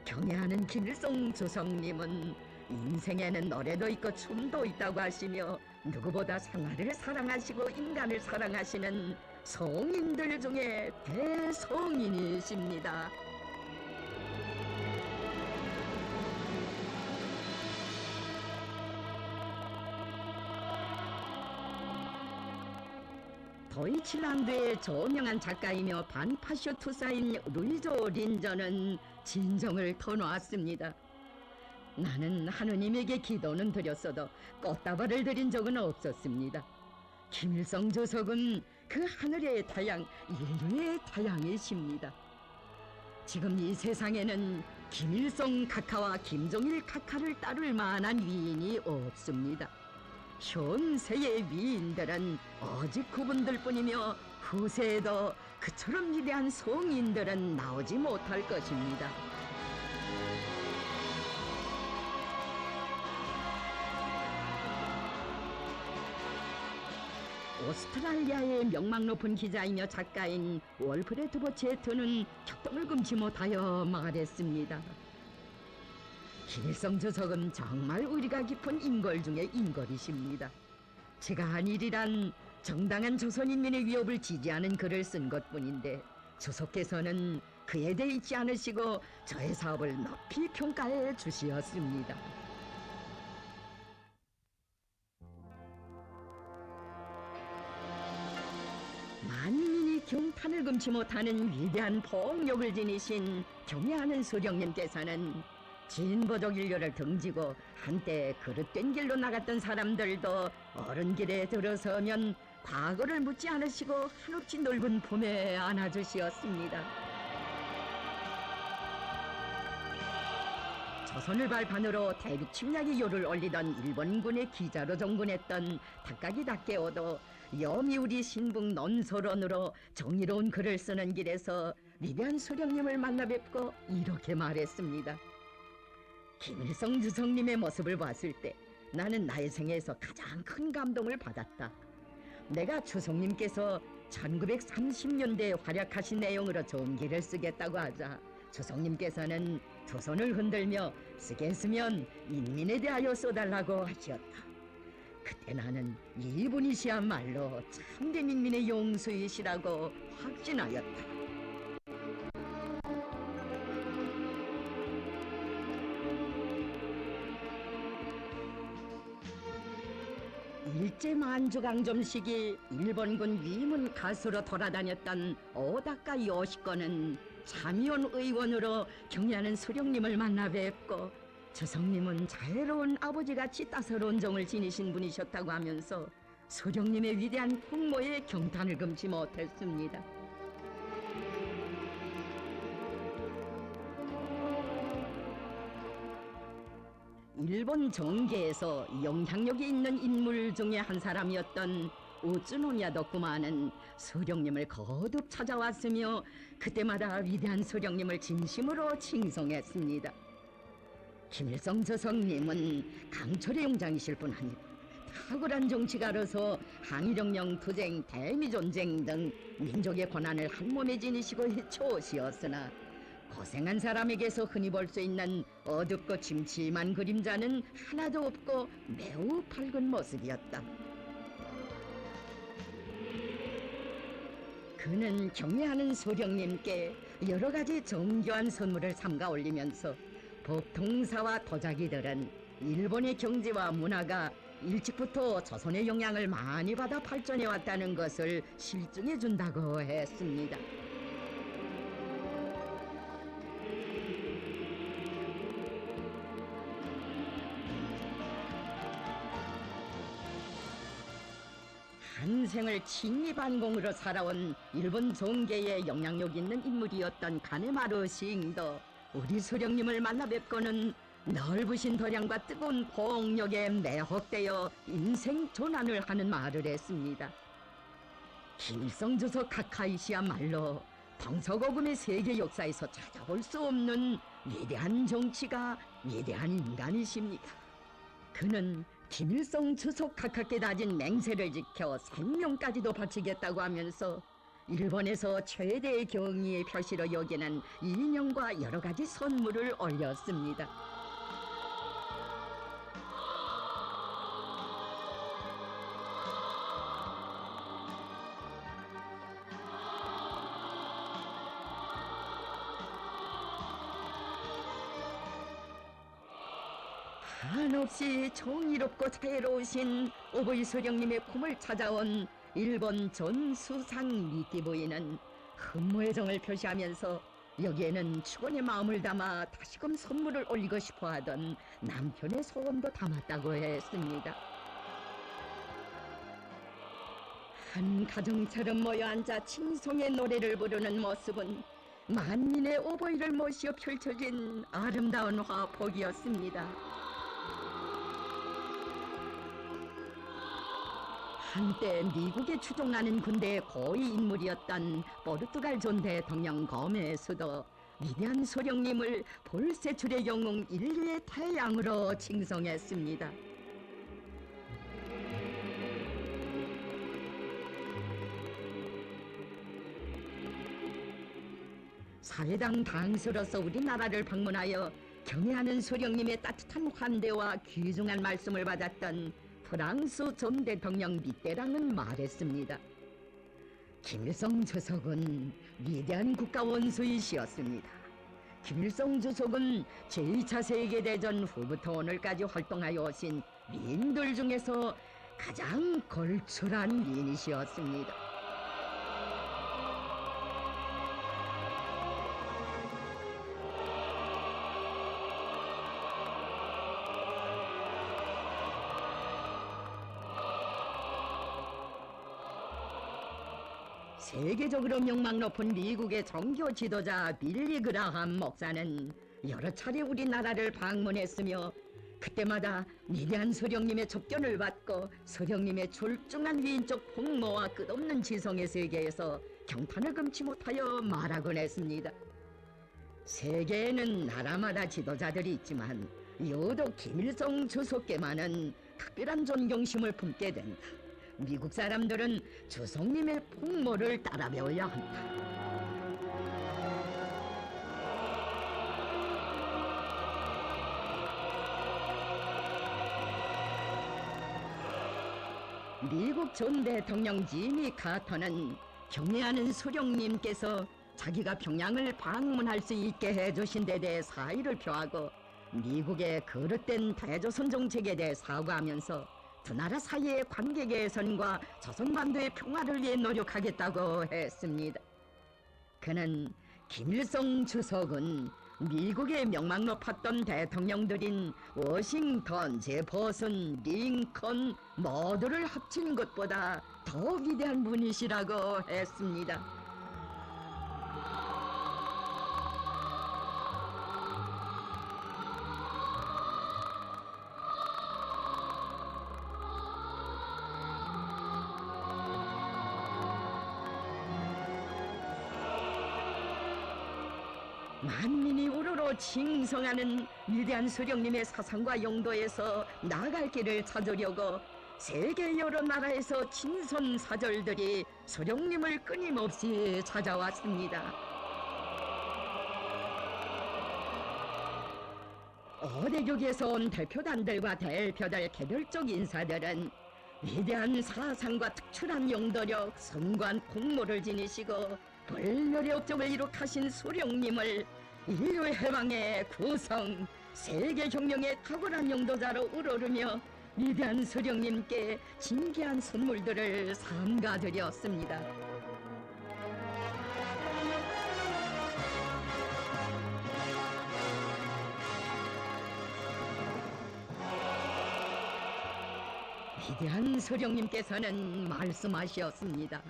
경애하는 김일성 주성님은 인생에는 노래도 있고 춤도 있다고 하시며 누구보다 생활을 사랑하시고 인간을 사랑하시는 성인들 중에 대성인이십니다. 도이칠란드의 저명한 작가이며 반파쇼 투사인 루이조 린저는 진정을 터놓았습니다. 나는 하느님에게 기도는 드렸어도 꽃다발을 드린 적은 없었습니다. 김일성 주석은 그 하늘의 태양, 인류의 태양이십니다. 지금 이 세상에는 김일성 각하와 김정일 각하를 따를 만한 위인이 없습니다. 현세의 위인들은 오직 그분들 뿐이며 후세에도 그처럼 위대한 성인들은 나오지 못할 것입니다. 오스트랄리아의 명망 높은 기자이며 작가인 월프레드 버체트는 격동을 금치 못하여 말했습니다. 김일성 주석은 정말 의리가 깊은 인걸 중에 인걸이십니다. 제가 한 일이란 정당한 조선인민의 위협을 지지하는 글을 쓴 것뿐인데 주석께서는 그에 대해 잊지 않으시고 저의 사업을 높이 평가해 주시었습니다. 만민이 경탄을 금치 못하는 위대한 폭력을 지니신 경애하는 소령님께서는 진보적 인류를 등지고 한때 그릇된 길로 나갔던 사람들도 어른 길에 들어서면 과거를 묻지 않으시고 한없이 넓은 품에 안아주시었습니다. 조선을 발판으로 대륙 침략의 요를 올리던 일본군의 기자로 종군했던 닭가기 닭게오도 여미우리 신북 논소론으로 정의로운 글을 쓰는 길에서 위대한 소령님을 만나 뵙고 이렇게 말했습니다. 김일성 주석님의 모습을 봤을 때 나는 나의 생에서 가장 큰 감동을 받았다. 내가 주석님께서 1930년대에 활약하신 내용으로 전기를 쓰겠다고 하자 주석님께서는 두 손을 흔들며 쓰겠으면 인민에 대하여 써달라고 하셨다. 그때 나는 이분이시야말로 참된 인민의 용수이시라고 확신하였다. 일제 만주강점 시기 일본군 위문 가수로 돌아다녔던 오다카 요시코는 참의원 의원으로 경애하는 수령님을 만나 뵙고 주성님은 자애로운 아버지같이 따스러운 정을 지니신 분이셨다고 하면서 수령님의 위대한 풍모에 경탄을 금치 못했습니다. 일본 정계에서 영향력이 있는 인물 중에 한 사람이었던 우츠노냐 덕구마는 수령님을 거듭 찾아왔으며 그때마다 위대한 수령님을 진심으로 칭송했습니다. 김일성 저성님은 강철의 용장이실 뿐 아니라 탁월한 정치가로서 항일혁명, 투쟁, 대미전쟁 등 민족의 권한을 한몸에 지니시고 해초시었으나 고생한 사람에게서 흔히 볼 수 있는 어둡고 침침한 그림자는 하나도 없고 매우 밝은 모습이었다. 그는 경애하는 수령님께 여러 가지 정교한 선물을 삼가 올리면서 법통사와 도자기들은 일본의 경제와 문화가 일찍부터 조선의 영향을 많이 받아 발전해 왔다는 것을 실증해 준다고 했습니다. 한 생을 친이반공으로 살아온 일본 정계에 영향력 있는 인물이었던 가네마루 시인도 우리 수령님을 만나 뵙고는 넓으신 도량과 뜨거운 폭력에 매혹되어 인생 전환을 하는 말을 했습니다. 김일성 주석 카카이시야말로 동서고금의 세계 역사에서 찾아볼 수 없는 위대한 정치가, 위대한 인간이십니다. 그는 김일성 주석 각하께 다진 맹세를 지켜 생명까지도 바치겠다고 하면서 일본에서 최대의 경의의 표시로 여기는 인형과 여러 가지 선물을 올렸습니다. 한없이 정의롭고 자애로우신 오보이 수령님의 품을 찾아온 일본 전 수상 미끼 부인은 흠모의 정을 표시하면서 여기에는 축원의 마음을 담아 다시금 선물을 올리고 싶어하던 남편의 소원도 담았다고 했습니다. 한 가정처럼 모여 앉아 칭송의 노래를 부르는 모습은 만민의 오보이를 모시어 펼쳐진 아름다운 화폭이었습니다. 한때 미국에 추종하는 군대의 고위 인물이었던 포르투갈 전 대통령 고메스도 위대한 수령님을 볼세출의 영웅 인류의 태양으로 칭송했습니다. 사회당 당수로서 우리나라를 방문하여 경애하는 수령님의 따뜻한 환대와 귀중한 말씀을 받았던 프랑스 전 대통령 미테랑은 말했습니다. 김일성 주석은 위대한 국가 원수이시였습니다. 김일성 주석은 제2차 세계대전 후부터 오늘까지 활동하여 오신 미인들 중에서 가장 걸출한 미인이시었습니다. 세계적으로 명망 높은 미국의 종교 지도자 빌리 그라함 목사는 여러 차례 우리나라를 방문했으며 그때마다 위대한 수령님의 접견을 받고 수령님의 출중한 위인적 풍모와 끝없는 지성의 세계에서 경탄을 금치 못하여 말하곤 했습니다. 세계에는 나라마다 지도자들이 있지만 유독 김일성 주석께만은 특별한 존경심을 품게 된다. 미국 사람들은 주석님의 풍모를 따라 배워야 한다. 미국 전 대통령 지미 카터는 경애하는 수령님께서 자기가 평양을 방문할 수 있게 해주신 데 대해 사의를 표하고 미국의 그릇된 대조선 정책에 대해 사과하면서 두 나라 사이의 관계 개선과 조선반도의 평화를 위해 노력하겠다고 했습니다. 그는 김일성 주석은 미국의 명망 높았던 대통령들인 워싱턴, 제퍼슨, 링컨 모두를 합친 것보다 더 위대한 분이시라고 했습니다. 만민이 우러러 칭송하는 위대한 수령님의 사상과 용도에서 나아갈 길을 찾으려고 세계 여러 나라에서 친선 사절들이 수령님을 끊임없이 찾아왔습니다. 어대국에서 온 대표단들과 대표들 개별적 인사들은 위대한 사상과 특출한 용도력, 성관 공모를 지니시고 불멸의 업적을 이룩하신 수령님을 인류 해방의 구성, 세계 경영의 탁월한 용도자로 우러르며 위대한 수령님께 진귀한 선물들을 삼가드렸습니다. 위대한 수령님께서는 말씀하셨습니다.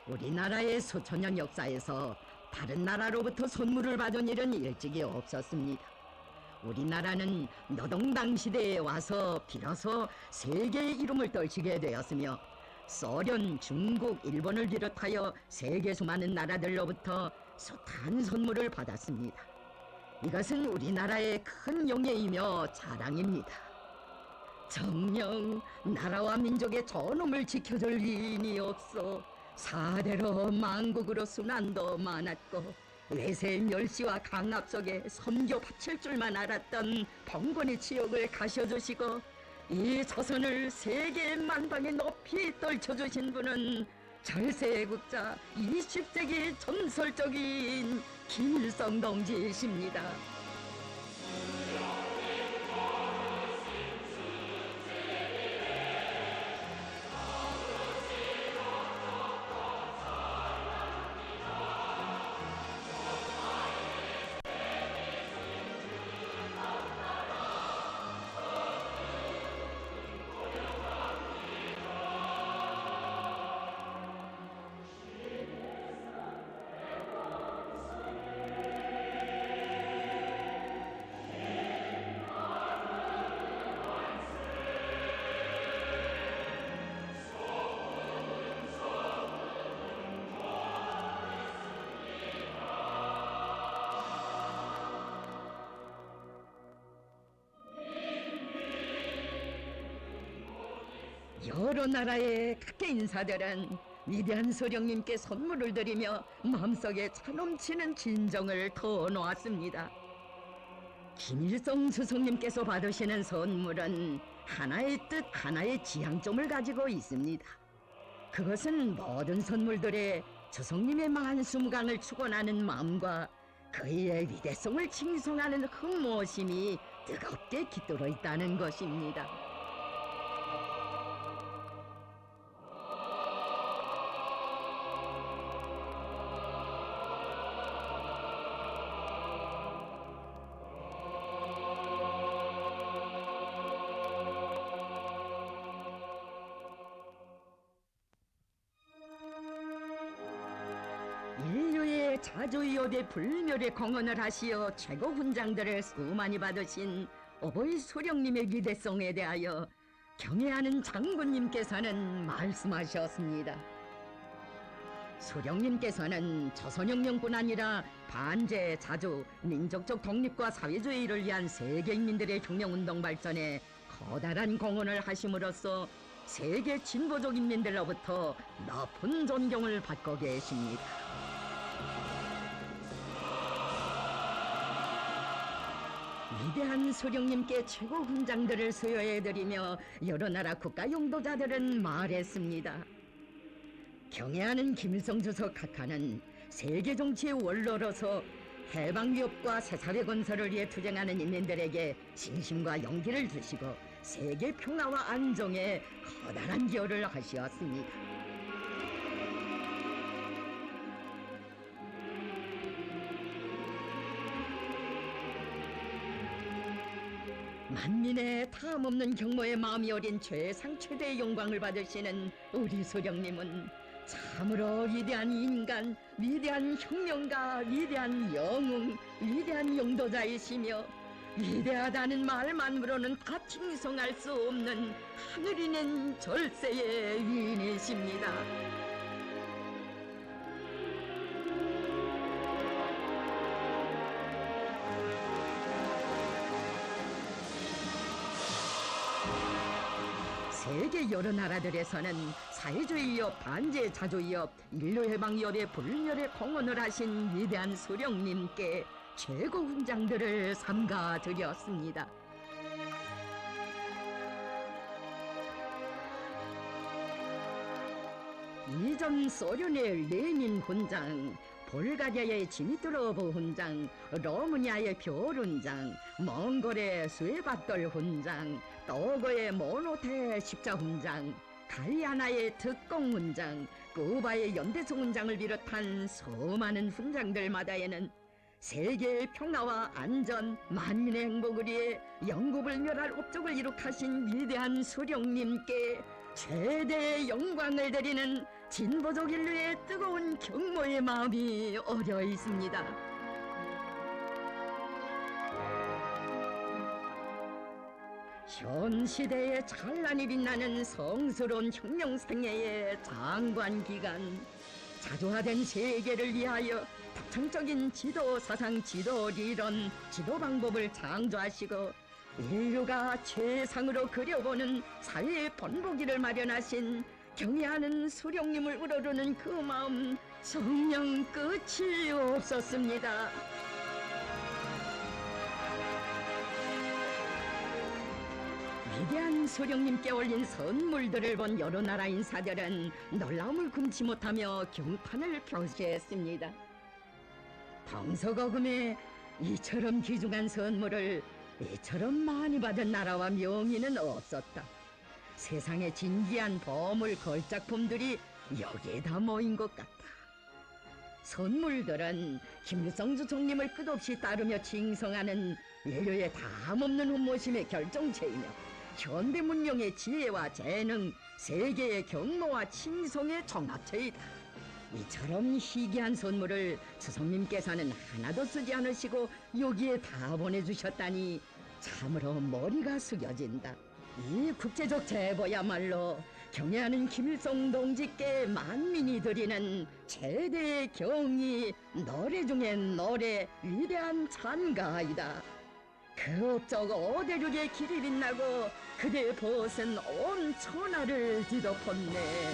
우리나라의 수천년 역사에서 다른 나라로부터 선물을 받은 일은 일찍이 없었습니다. 우리나라는 노동당 시대에 와서 비로소 세계의 이름을 떨치게 되었으며 소련, 중국, 일본을 비롯하여 세계 수많은 나라들로부터 숱한 선물을 받았습니다. 이것은 우리나라의 큰 영예이며 자랑입니다. 정녕 나라와 민족의 존엄을 지켜줄 리인이 없어 사대로 만국으로 순환도 많았고 외세의 멸시와 강압 속에 섬겨 바칠 줄만 알았던 봉건의 지역을 가셔주시고 이 조선을 세계 만방에 높이 떨쳐주신 분은 절세의 국자 20세기 전설적인 김일성 동지이십니다. 여러 나라의 각계 인사들은 위대한 수령님께 선물을 드리며 마음속에 차넘치는 진정을 터놓았습니다. 김일성 스승님께서 받으시는 선물은 하나의 뜻, 하나의 지향점을 가지고 있습니다. 그것은 모든 선물들의 스승님의 만수무강을 축원하는 마음과 그의 위대성을 칭송하는 흠모심이 뜨겁게 깃들어 있다는 것입니다. 인류의 자주이오대 불멸의 공헌을 하시어 최고 훈장들을 수많이 받으신 어버이 수령님의 위대성에 대하여 경애하는 장군님께서는 말씀하셨습니다. 수령님께서는 조선혁명뿐 아니라 반제, 자주, 민족적 독립과 사회주의를 위한 세계인민들의 혁명운동 발전에 커다란 공헌을 하심으로써 세계 진보적 인민들로부터 높은 존경을 받고 계십니다. 위대한 수령님께 최고 훈장들을 수여해드리며 여러 나라 국가 용도자들은 말했습니다. 경애하는 김일성 주석 각하는 세계 정치의 원로로서 해방위협과 새사회 건설을 위해 투쟁하는 인민들에게 신심과 용기를 주시고 세계 평화와 안정에 커다란 기여를 하시었습니다. 만민의 탐없는 경모에 마음이 어린 최상 최대의 영광을 받으시는 우리 소령님은 참으로 위대한 인간, 위대한 혁명가, 위대한 영웅, 위대한 용도자이시며 위대하다는 말만으로는 다 칭송할 수 없는 하늘이 낸 절세의 위인이십니다. 세계 여러 나라들에서는 사회주의협, 반제자주의협, 인류해방위협의 불멸에 공헌을 하신 위대한 소령님께 최고 훈장들을 삼가 드렸습니다. 이전 소련의 레닌 훈장, 볼가리아의 지미트로브 훈장, 로마니아의 별 훈장, 몽골의 스웨바돌 훈장, togo의 모노테 십자 훈장, 가이아나의 특공 훈장, 쿠바의 연대성 훈장을 비롯한 수많은 훈장들마다에는 세계의 평화와 안전, 만민의 행복을 위해 영구불멸할 업적을 이룩하신 위대한 수령님께 최대의 영광을 드리는 진보적 인류의 뜨거운 경모의 마음이 어려 있습니다. 현 시대에 찬란히 빛나는 성스러운 혁명 생애의 장관 기간, 자주화된 세계를 위하여 독창적인 지도 사상, 지도 리론, 지도 방법을 창조하시고 인류가 최상으로 그려보는 사회의 본보기를 마련하신 경애하는 수령님을 우러르는 그 마음 성령 끝이 없었습니다. 위대한 수령님께 올린 선물들을 본 여러 나라 인사들은 놀라움을 금치 못하며 경탄을 표시했습니다. 동서고금에 이처럼 귀중한 선물을 이처럼 많이 받은 나라와 명의는 없었다. 세상에 진귀한 보물 걸작품들이 여기에다 모인 것 같다. 선물들은 김일성 주총님을 끝없이 따르며 칭송하는 인류의 담없는 훈모심의 결정체이며 현대 문명의 지혜와 재능, 세계의 경모와 칭송의 종합체이다. 이처럼 희귀한 선물을 주성님께서는 하나도 쓰지 않으시고 여기에 다 보내주셨다니 참으로 머리가 숙여진다. 이 국제적 제보야말로 경애하는 김일성 동지께 만민이 드리는 최대의 경의, 노래 중에 노래, 위대한 찬가이다. 그 업적 오대륙의 길이 빛나고 그대의 벗은 온 천하를 뒤덮었네.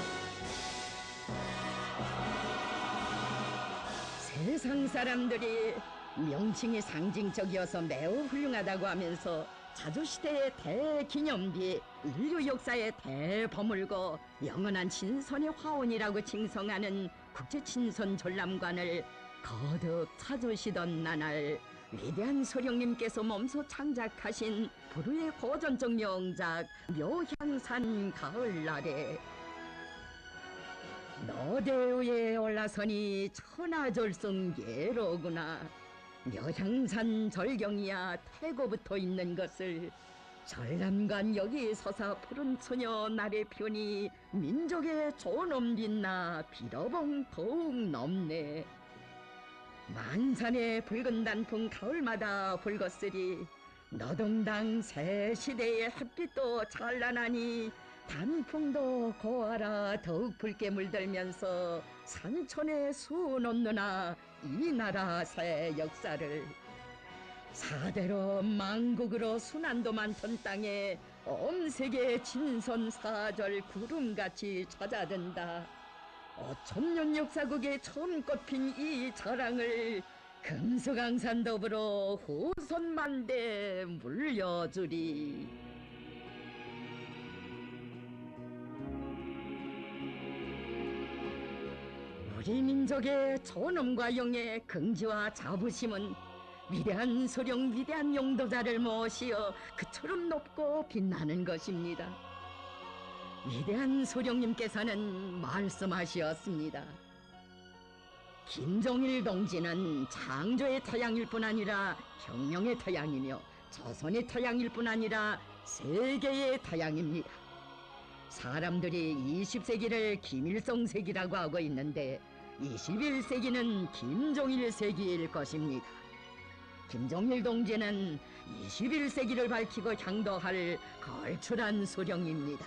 세상 사람들이 명칭이 상징적이어서 매우 훌륭하다고 하면서 자주시대의 대기념비, 인류 역사의 대보물고 영원한 친선의 화원이라고 칭송하는 국제친선전람관을 거듭 찾으시던 나날 위대한 소령님께서 몸소 창작하신 불후의 고전적 명작 묘향산 가을날에 너대 위에 올라서니 천하절성계로구나. 묘향산 절경이야 태고부터 있는 것을 전람관 여기 서사 푸른 소녀 날의 편이 민족의 존엄 빛나 비로봉 더욱 넘네. 만산의 붉은 단풍 가을마다 붉었으리 너동당 새 시대의 햇빛도 찬란하니 단풍도 고아라 더욱 붉게 물들면서 산천에 수놓느나 이 나라 새 역사를 사대로 망국으로 순환도 많던 땅에 온 세계 진선사절 구름같이 찾아든다. 5천년 역사국에 처음 꽃핀 이 자랑을 금수강산 더불어 후손만대 물려주리. 우리 민족의 존엄과 영예, 긍지와 자부심은 위대한 소령, 위대한 용도자를 모시어 그처럼 높고 빛나는 것입니다. 위대한 소령님께서는 말씀하시었습니다. 김종일 동지는 창조의 태양일 뿐 아니라 혁명의 태양이며 조선의 태양일 뿐 아니라 세계의 태양입니다. 사람들이 20세기를 김일성 세기라고 하고 있는데 21세기는 김종일 세기일 것입니다. 김종일 동지는 21세기를 밝히고 향도할 걸출한 소령입니다.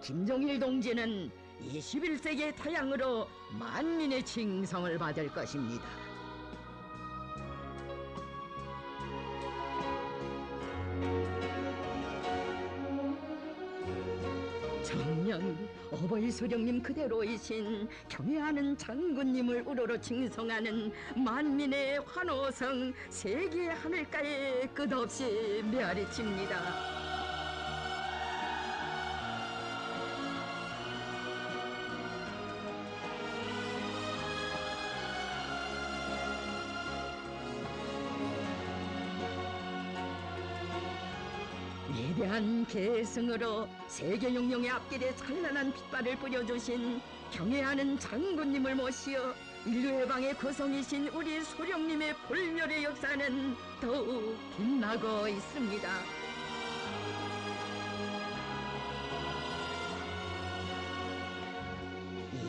김종일 동지는 21세기의 태양으로 만민의 칭송을 받을 것입니다. 정녕 어버이 소령님 그대로이신 경애하는 장군님을 우러러 칭송하는 만민의 환호성 세계 하늘가에 끝없이 메아리칩니다. 위대한 계승으로 세계 용령의 앞길에 찬란한 빛발을 뿌려주신 경애하는 장군님을 모시어 인류의 방의 구성이신 우리 소령님의 불멸의 역사는 더욱 빛나고 있습니다.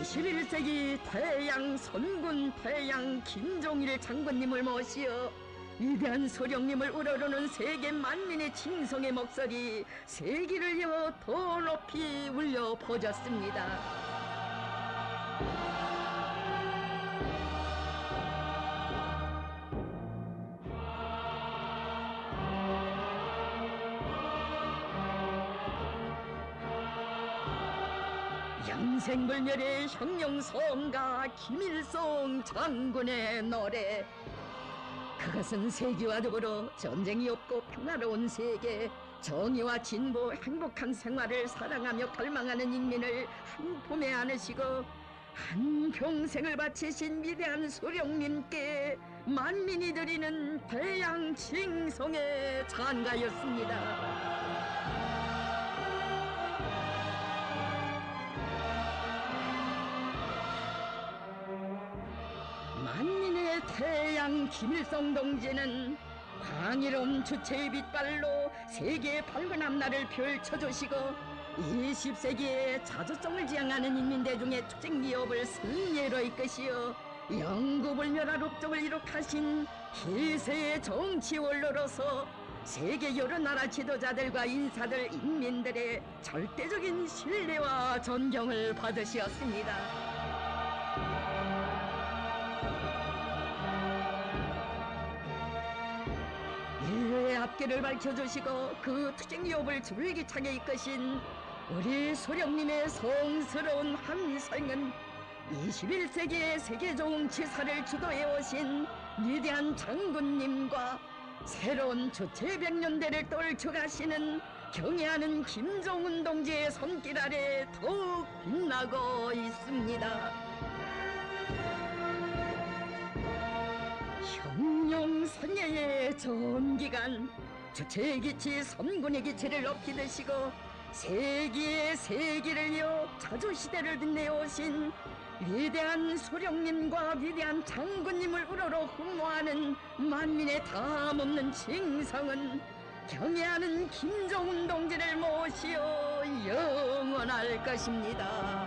(21세기) 태양 선군 태양 김종일 장군님을 모시어 위대한 소령님을 우러러는 세계 만민의 칭송의 목소리 세기를 이어 더 높이 울려 퍼졌습니다. 영생불멸의 혁명성가 김일성 장군의 노래, 그것은 세기와 더불어 전쟁이 없고 평화로운 세계, 정의와 진보, 행복한 생활을 사랑하며 갈망하는 인민을 한 품에 안으시고 한 평생을 바치신 위대한 소령님께 만민이 드리는 대양 칭송의 찬가였습니다. 만민의 태양 김일성 동지는 광일음 주체의 빛발로 세계의 밝은 앞날을 펼쳐주시고 20세기에 자주성을 지향하는 인민대중의 투쟁 기업을 승리로 이끄시어 영구불멸한 업적을 이룩하신 희세의 정치 원로로서 세계 여러 나라 지도자들과 인사들, 인민들의 절대적인 신뢰와 존경을 받으셨습니다. 인류의 앞길을 밝혀주시고 그 투쟁기업을 줄기차게 이끄신 우리 소령님의 성스러운 함성은 21세기의 세계 정치사를 주도해 오신 위대한 장군님과 새로운 주체 100년대를 떨쳐가시는 경애하는 김정은 동지의 손길 아래 더욱 빛나고 있습니다. 혁명선예의 전기간 주체의 기치, 선군의 기치를 높이 드시고 세기의 세기를 이어 자주시대를 빛내오신 위대한 소령님과 위대한 장군님을 우러러 흠모하는 만민의 담없는 칭송은 경애하는 김정은 동지를 모시어 영원할 것입니다.